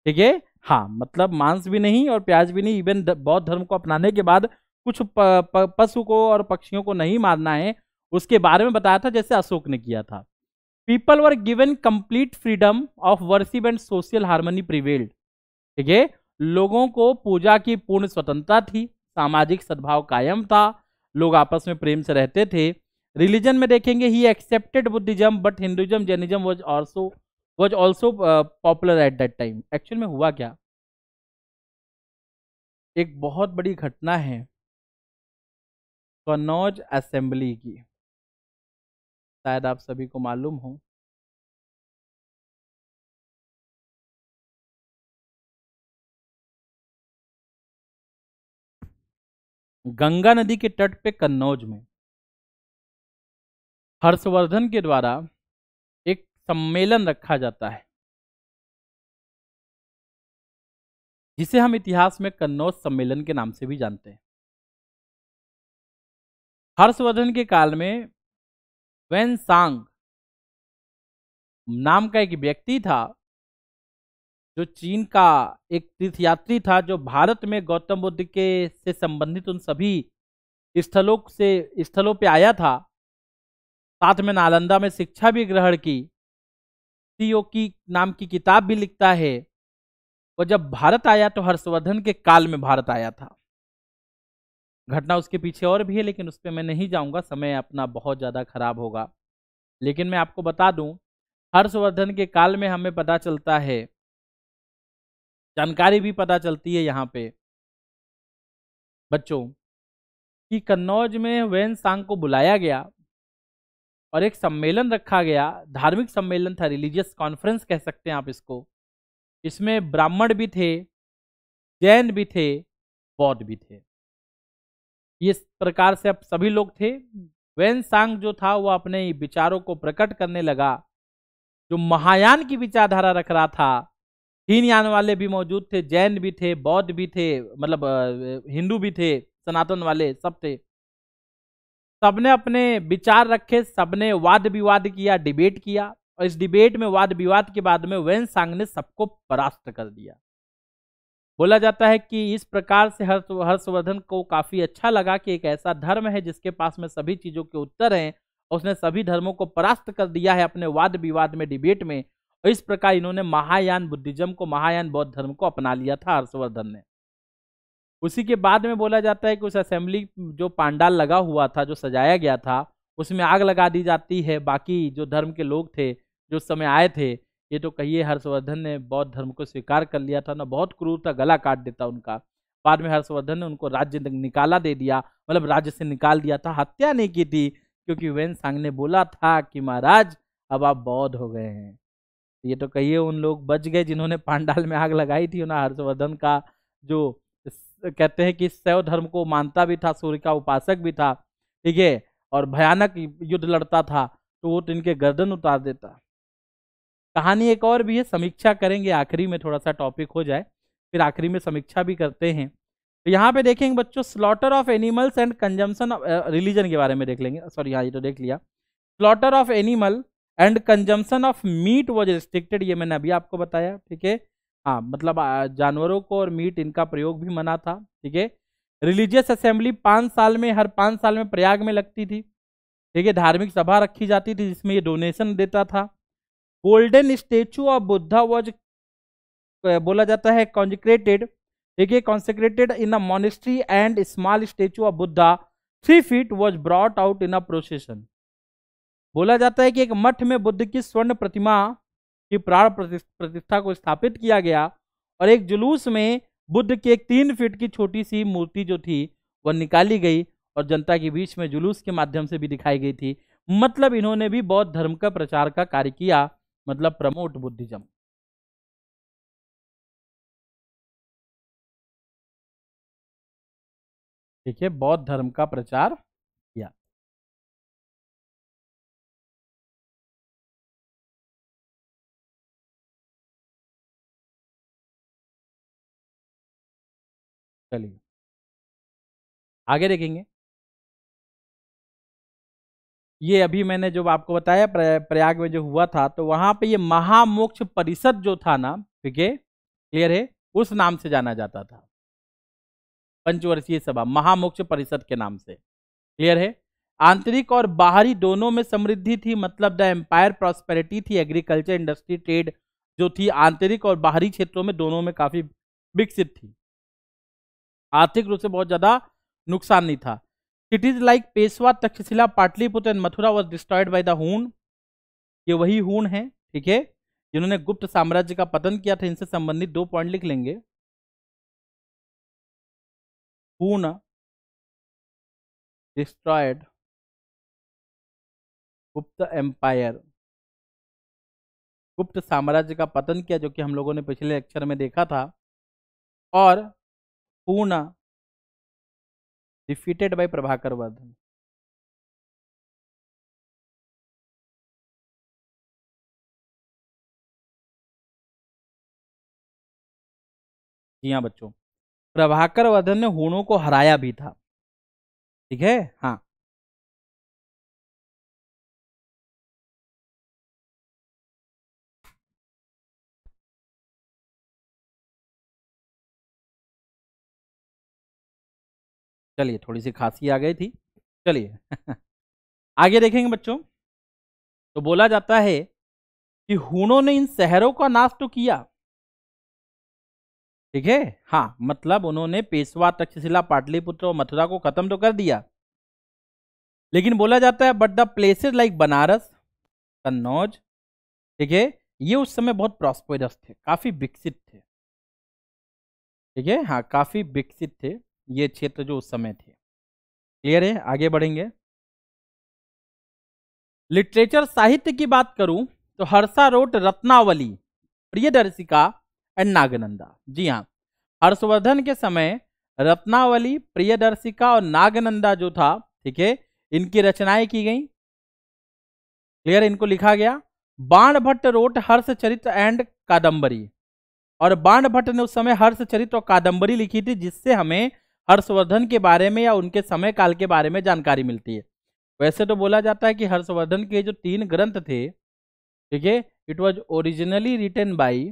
A: ठीक है, हाँ, मतलब मांस भी नहीं और प्याज भी नहीं, इवन बौद्ध धर्म को अपनाने के बाद कुछ पशु को और पक्षियों को नहीं मारना है, उसके बारे में बताया था, जैसे अशोक ने किया था। People were given complete freedom of worship and social harmony prevailed. ठीक है, लोगों को पूजा की पूर्ण स्वतंत्रता थी, सामाजिक सद्भाव कायम था, लोग आपस में प्रेम से रहते थे। रिलीजन में देखेंगे, he accepted Buddhism but Hinduism Jainism was also popular at that time. Actual में हुआ क्या, एक बहुत बड़ी घटना है कन्नौज असेंबली की, शायद आप सभी को मालूम हो। गंगा नदी के तट पे कन्नौज में हर्षवर्धन के द्वारा एक सम्मेलन रखा जाता है, जिसे हम इतिहास में कन्नौज सम्मेलन के नाम से भी जानते हैं। हर्षवर्धन के काल में वेन सांग नाम का एक व्यक्ति था, जो चीन का एक तीर्थयात्री था, जो भारत में गौतम बुद्ध के से संबंधित उन सभी स्थलों पे आया था, साथ में नालंदा में शिक्षा भी ग्रहण की, सीओ की नाम की किताब भी लिखता है। वो जब भारत आया तो हर्षवर्धन के काल में भारत आया था। घटना उसके पीछे और भी है, लेकिन उस पर मैं नहीं जाऊंगा, समय अपना बहुत ज़्यादा खराब होगा। लेकिन मैं आपको बता दूं, हर्षवर्धन के काल में हमें पता चलता है, जानकारी भी पता चलती है यहाँ पे बच्चों, कि कन्नौज में वेन सांग को बुलाया गया और एक सम्मेलन रखा गया, धार्मिक सम्मेलन था, रिलीजियस कॉन्फ्रेंस कह सकते हैं आप इसको। इसमें ब्राह्मण भी थे, जैन भी थे, बौद्ध भी थे, इस प्रकार से अब सभी लोग थे। वेन सांग जो था वो अपने विचारों को प्रकट करने लगा, जो महायान की विचारधारा रख रहा था। हीनयान वाले भी मौजूद थे, जैन भी थे, बौद्ध भी थे, मतलब हिंदू भी थे, सनातन वाले सब थे। सबने अपने विचार रखे, सबने वाद विवाद किया, डिबेट किया, और इस डिबेट में वाद विवाद के बाद में वेन सांग ने सबको परास्त कर दिया। बोला जाता है कि इस प्रकार से हर्षवर्धन को काफी अच्छा लगा कि एक ऐसा धर्म है जिसके पास में सभी चीजों के उत्तर हैं, और उसने सभी धर्मों को परास्त कर दिया है अपने वाद विवाद में, डिबेट में। और इस प्रकार इन्होंने महायान बुद्धिज्म को, महायान बौद्ध धर्म को अपना लिया था हर्षवर्धन ने। उसी के बाद में बोला जाता है कि उस असेंबली जो पांडाल लगा हुआ था, जो सजाया गया था, उसमें आग लगा दी जाती है। बाकी जो धर्म के लोग थे जो उस समय आए थे, ये तो कहिए हर्षवर्धन ने बौद्ध धर्म को स्वीकार कर लिया था ना, बहुत क्रूर था, गला काट देता उनका। बाद में हर्षवर्धन ने उनको राज्य निकाला दे दिया, मतलब राज्य से निकाल दिया था, हत्या नहीं की थी, क्योंकि वेन सांग ने बोला था कि महाराज अब आप बौद्ध हो गए हैं। ये तो कहिए उन लोग बच गए जिन्होंने पांडाल में आग लगाई थी ना। हर्षवर्धन का जो कहते हैं कि शैव धर्म को मानता भी था, सूर्य का उपासक भी था, ठीक है, और भयानक युद्ध लड़ता था, तो वो तो इनके गर्दन उतार देता। कहानी एक और भी है, समीक्षा करेंगे आखिरी में, थोड़ा सा टॉपिक हो जाए, फिर आखिरी में समीक्षा भी करते हैं। तो यहाँ पे देखेंगे बच्चों, slaughter of animals and consumption of religion के बारे में देख लेंगे। सॉरी, हाँ ये तो देख लिया। Slaughter of animal and consumption of meat was restricted, ये मैंने अभी आपको बताया, ठीक है। हाँ, मतलब जानवरों को और मीट इनका प्रयोग भी मना था, ठीक है। रिलीजियस असेंबली 5 साल में, हर 5 साल में प्रयाग में लगती थी, ठीक है। धार्मिक सभा रखी जाती थी जिसमें ये डोनेशन देता था। Golden statue of Buddha was, बोला जाता है, कॉन्जिक्रेटेड, ठीक है, consecrated in a monastery and small statue of Buddha 3 feet was brought out in a procession. बोला जाता है कि एक मठ में बुद्ध की स्वर्ण प्रतिमा की प्राण प्रतिष्ठा को स्थापित किया गया, और एक जुलूस में बुद्ध की एक 3 फीट की छोटी सी मूर्ति जो थी वह निकाली गई और जनता के बीच में जुलूस के माध्यम से भी दिखाई गई थी। मतलब इन्होंने भी बौद्ध धर्म का प्रचार का कार्य किया, मतलब प्रमोट बुद्धिज्म। ठीक है, बौद्ध धर्म का प्रचार किया। चलिए आगे देखेंगे। ये अभी मैंने जो आपको बताया प्रयाग में जो हुआ था, तो वहां पे ये महामोक्ष परिषद जो था ना, ठीक है, क्लियर है, उस नाम से जाना जाता था, पंचवर्षीय सभा, महामोक्ष परिषद के नाम से। क्लियर है? आंतरिक और बाहरी दोनों में समृद्धि थी, मतलब द एम्पायर प्रॉस्पेरिटी थी, एग्रीकल्चर, इंडस्ट्री, ट्रेड जो थी आंतरिक और बाहरी क्षेत्रों में दोनों में काफी विकसित थी। आर्थिक रूप से बहुत ज्यादा नुकसान नहीं था। Cities like Peshwa, Takshashila, Pataliputra and Mathura was destroyed by the हून। ये वही हून है, ठीक है, जिन्होंने गुप्त साम्राज्य का पतन किया था। इनसे संबंधित 2 पॉइंट लिख लेंगे। हून डिस्ट्रॉयड गुप्त एम्पायर, गुप्त साम्राज्य का पतन किया, जो कि हम लोगों ने पिछले लेक्चर में देखा था। और हून डिफीटेड बाय प्रभाकर वर्धन। जी हाँ बच्चों, प्रभाकर वर्धन ने हूणों को हराया भी था, ठीक है। हाँ, चलिए, थोड़ी सी खांसी आ गई थी, चलिए आगे देखेंगे बच्चों। तो बोला जाता है कि हूणों ने इन शहरों का नाश तो किया, ठीक है, हाँ, मतलब उन्होंने पेशवा, तक्षशिला, पाटलिपुत्र और मथुरा को खत्म तो कर दिया, लेकिन बोला जाता है but the places like Banaras, Kannauj, ठीक है, ये उस समय बहुत प्रॉस्पेरस थे, काफी विकसित थे, ठीक है, हाँ, काफी विकसित थे ये क्षेत्र जो उस समय थे। क्लियर है? आगे बढ़ेंगे। लिटरेचर, साहित्य की बात करूं तो हर्षा रोट रत्नावली, प्रियदर्शिका एंड नागनंदा। जी हाँ, हर्षवर्धन के समय रत्नावली, प्रियदर्शिका और नागनंदा जो था, ठीक है, इनकी रचनाएं की गई। क्लियर, इनको लिखा गया। बाणभट्ट रोट हर्षचरित एंड कादंबरी, और बाणभट्ट ने उस समय हर्षचरित और कादंबरी लिखी थी, जिससे हमें हर्षवर्धन के बारे में या उनके समय काल के बारे में जानकारी मिलती है। वैसे तो बोला जाता है कि हर्षवर्धन के जो 3 ग्रंथ थे, ठीक है, it was originally written by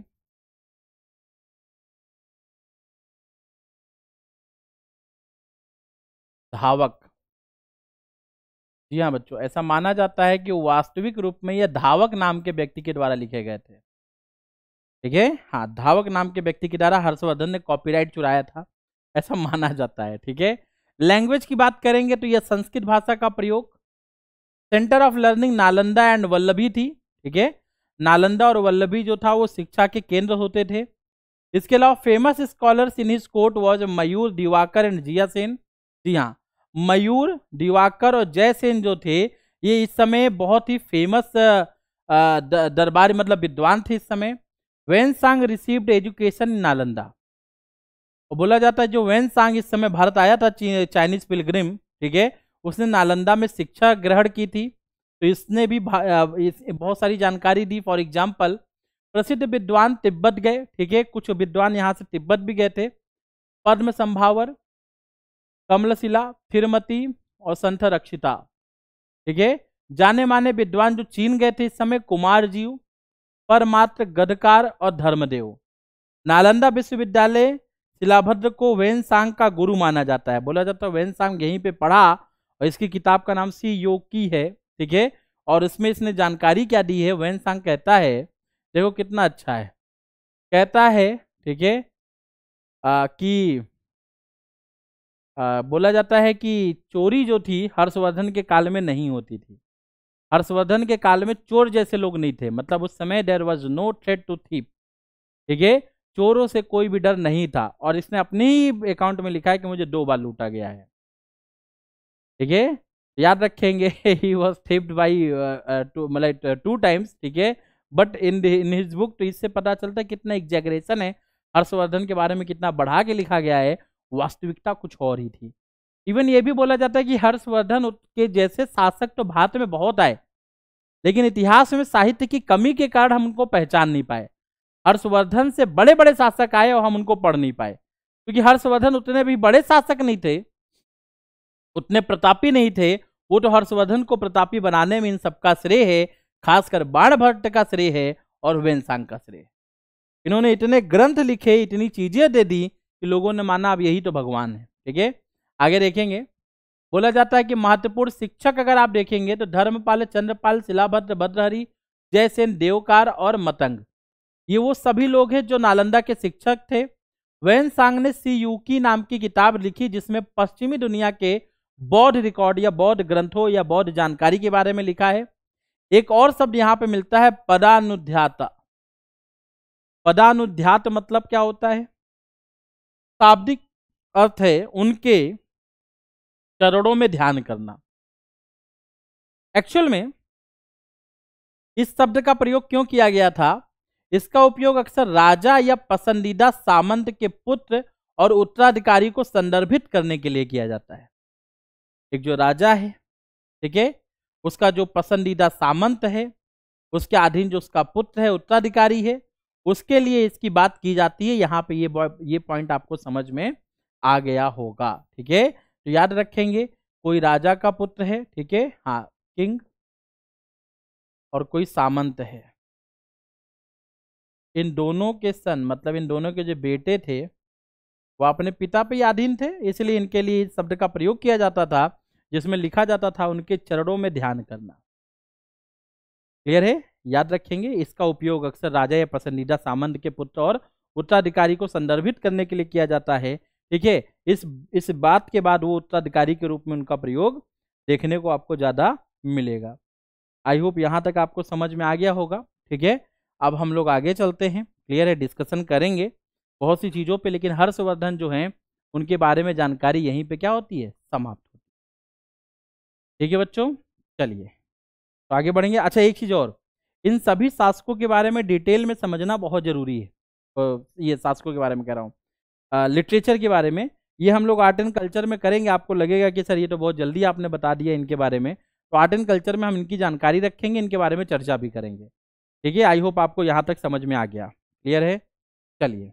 A: Dhavak. जी हाँ बच्चों, ऐसा माना जाता है कि वास्तविक रूप में यह धावक नाम के व्यक्ति के द्वारा लिखे गए थे, ठीक है, हाँ, धावक नाम के व्यक्ति के द्वारा हर्षवर्धन ने कॉपीराइट चुराया था, ऐसा माना जाता है, ठीक है। लैंग्वेज की बात करेंगे तो यह संस्कृत भाषा का प्रयोग। Centre of learning Nalanda and Vallabhi थी, ठीक है, नालंदा और वल्लभी जो था वो शिक्षा के केंद्र होते थे। इसके अलावा famous scholars in his court was Mayur, Divakar and Jiya Sen. जी हाँ, मयूर, दिवाकर और जय सेन जो थे, ये इस समय बहुत ही फेमस दरबारी मतलब विद्वान थे इस समय। Hiuen Tsang received education in Nalanda, और बोला जाता है जो वेन सांग इस समय भारत आया था, चाइनीज पिलग्रिम, ठीक है, उसने नालंदा में शिक्षा ग्रहण की थी, तो इसने भी बहुत सारी जानकारी दी। फॉर एग्जाम्पल, प्रसिद्ध विद्वान तिब्बत गए, ठीक है, कुछ विद्वान यहाँ से तिब्बत भी गए थे। पद्म संभावर, कमलशिला, थिरमती और संत रक्षिता, ठीक है। जाने माने विद्वान जो चीन गए थे इस समय, कुमार जीव, परमात्र, गदकार और धर्मदेव। नालंदा विश्वविद्यालय शिलाभद्र को वेन सांग का गुरु माना जाता है, बोला जाता है वेन सांग यहीं पे पढ़ा, और इसकी किताब का नाम सी योग की है, ठीक है, और इसमें इसने जानकारी क्या दी है। वेन सांग कहता है, देखो कितना अच्छा है, कहता है, ठीक है, कि बोला जाता है कि चोरी जो थी हर्षवर्धन के काल में नहीं होती थी। हर्षवर्धन के काल में चोर जैसे लोग नहीं थे, मतलब उस समय there was no threat to thief, ठीक है, चोरों से कोई भी डर नहीं था। और इसने अपने ही अकाउंट में लिखा है कि मुझे 2 बार लूटा गया है, ठीक है, याद रखेंगे ही वॉज थीप्ड बाई मतलब 2 टाइम्स, ठीक है, बट इन हिज बुक, तो इससे पता चलता है कितना एग्जैगरेशन है, हर्षवर्धन के बारे में कितना बढ़ा के लिखा गया है, वास्तविकता कुछ और ही थी। इवन ये भी बोला जाता है कि हर्षवर्धन के जैसे शासक तो भारत में बहुत आए, लेकिन इतिहास में साहित्य की कमी के कारण हम उनको पहचान नहीं पाए। हर्षवर्धन से बड़े बड़े शासक आए और हम उनको पढ़ नहीं पाए, क्योंकि हर्षवर्धन उतने भी बड़े शासक नहीं थे, उतने प्रतापी नहीं थे। वो तो हर्षवर्धन को प्रतापी बनाने में इन सबका श्रेय है, खासकर बाणभट्ट का श्रेय है और वेनसांग का श्रेय है। इन्होंने इतने ग्रंथ लिखे, इतनी चीजें दे दी कि लोगों ने माना अब यही तो भगवान है। ठीक है, आगे देखेंगे। बोला जाता है कि महत्वपूर्ण शिक्षक अगर आप देखेंगे तो धर्मपाल, चंद्रपाल, शिलाभद्र, भद्रहरि, जयसेन, देवकार और मतंग, ये वो सभी लोग हैं जो नालंदा के शिक्षक थे। वेनसांग ने सी यूकी नाम की किताब लिखी जिसमें पश्चिमी दुनिया के बौद्ध रिकॉर्ड या बौद्ध ग्रंथों या बौद्ध जानकारी के बारे में लिखा है। एक और शब्द यहां पे मिलता है पदानुध्यात। पदानुध्यात मतलब क्या होता है? शाब्दिक अर्थ है उनके चरणों में ध्यान करना। एक्चुअल में इस शब्द का प्रयोग क्यों किया गया था? इसका उपयोग अक्सर राजा या पसंदीदा सामंत के पुत्र और उत्तराधिकारी को संदर्भित करने के लिए किया जाता है। एक जो राजा है, ठीक है, उसका जो पसंदीदा सामंत है, उसके अधीन जो उसका पुत्र है, उत्तराधिकारी है, उसके लिए इसकी बात की जाती है। यहाँ पे ये पॉइंट आपको समझ में आ गया होगा। ठीक है, तो याद रखेंगे, कोई राजा का पुत्र है, ठीक है, हाँ, किंग, और कोई सामंत है। इन दोनों के सन मतलब इन दोनों के जो बेटे थे वो अपने पिता पे ही अधीन थे, इसलिए इनके लिए इस शब्द का प्रयोग किया जाता था जिसमें लिखा जाता था उनके चरणों में ध्यान करना। क्लियर है? याद रखेंगे, इसका उपयोग अक्सर राजा या पसंदीदा सामंत के पुत्र और उत्तराधिकारी को संदर्भित करने के लिए किया जाता है। ठीक है, इस बात के बाद वो उत्तराधिकारी के रूप में उनका प्रयोग देखने को आपको ज्यादा मिलेगा। आई होप यहाँ तक आपको समझ में आ गया होगा। ठीक है, अब हम लोग आगे चलते हैं। क्लियर है, डिस्कशन करेंगे बहुत सी चीज़ों पे, लेकिन हर्षवर्धन जो हैं उनके बारे में जानकारी यहीं पे क्या होती है, समाप्त होती है। ठीक है बच्चों, चलिए तो आगे बढ़ेंगे। अच्छा, एक चीज़ और, इन सभी शासकों के बारे में डिटेल में समझना बहुत ज़रूरी है। ये शासकों के बारे में कह रहा हूँ, लिटरेचर के बारे में, ये हम लोग आर्ट एंड कल्चर में करेंगे। आपको लगेगा कि सर ये तो बहुत जल्दी आपने बता दिया इनके बारे में, तो आर्ट एंड कल्चर में हम इनकी जानकारी रखेंगे, इनके बारे में चर्चा भी करेंगे। ठीक है, आई होप आपको यहाँ तक समझ में आ गया। क्लियर है? चलिए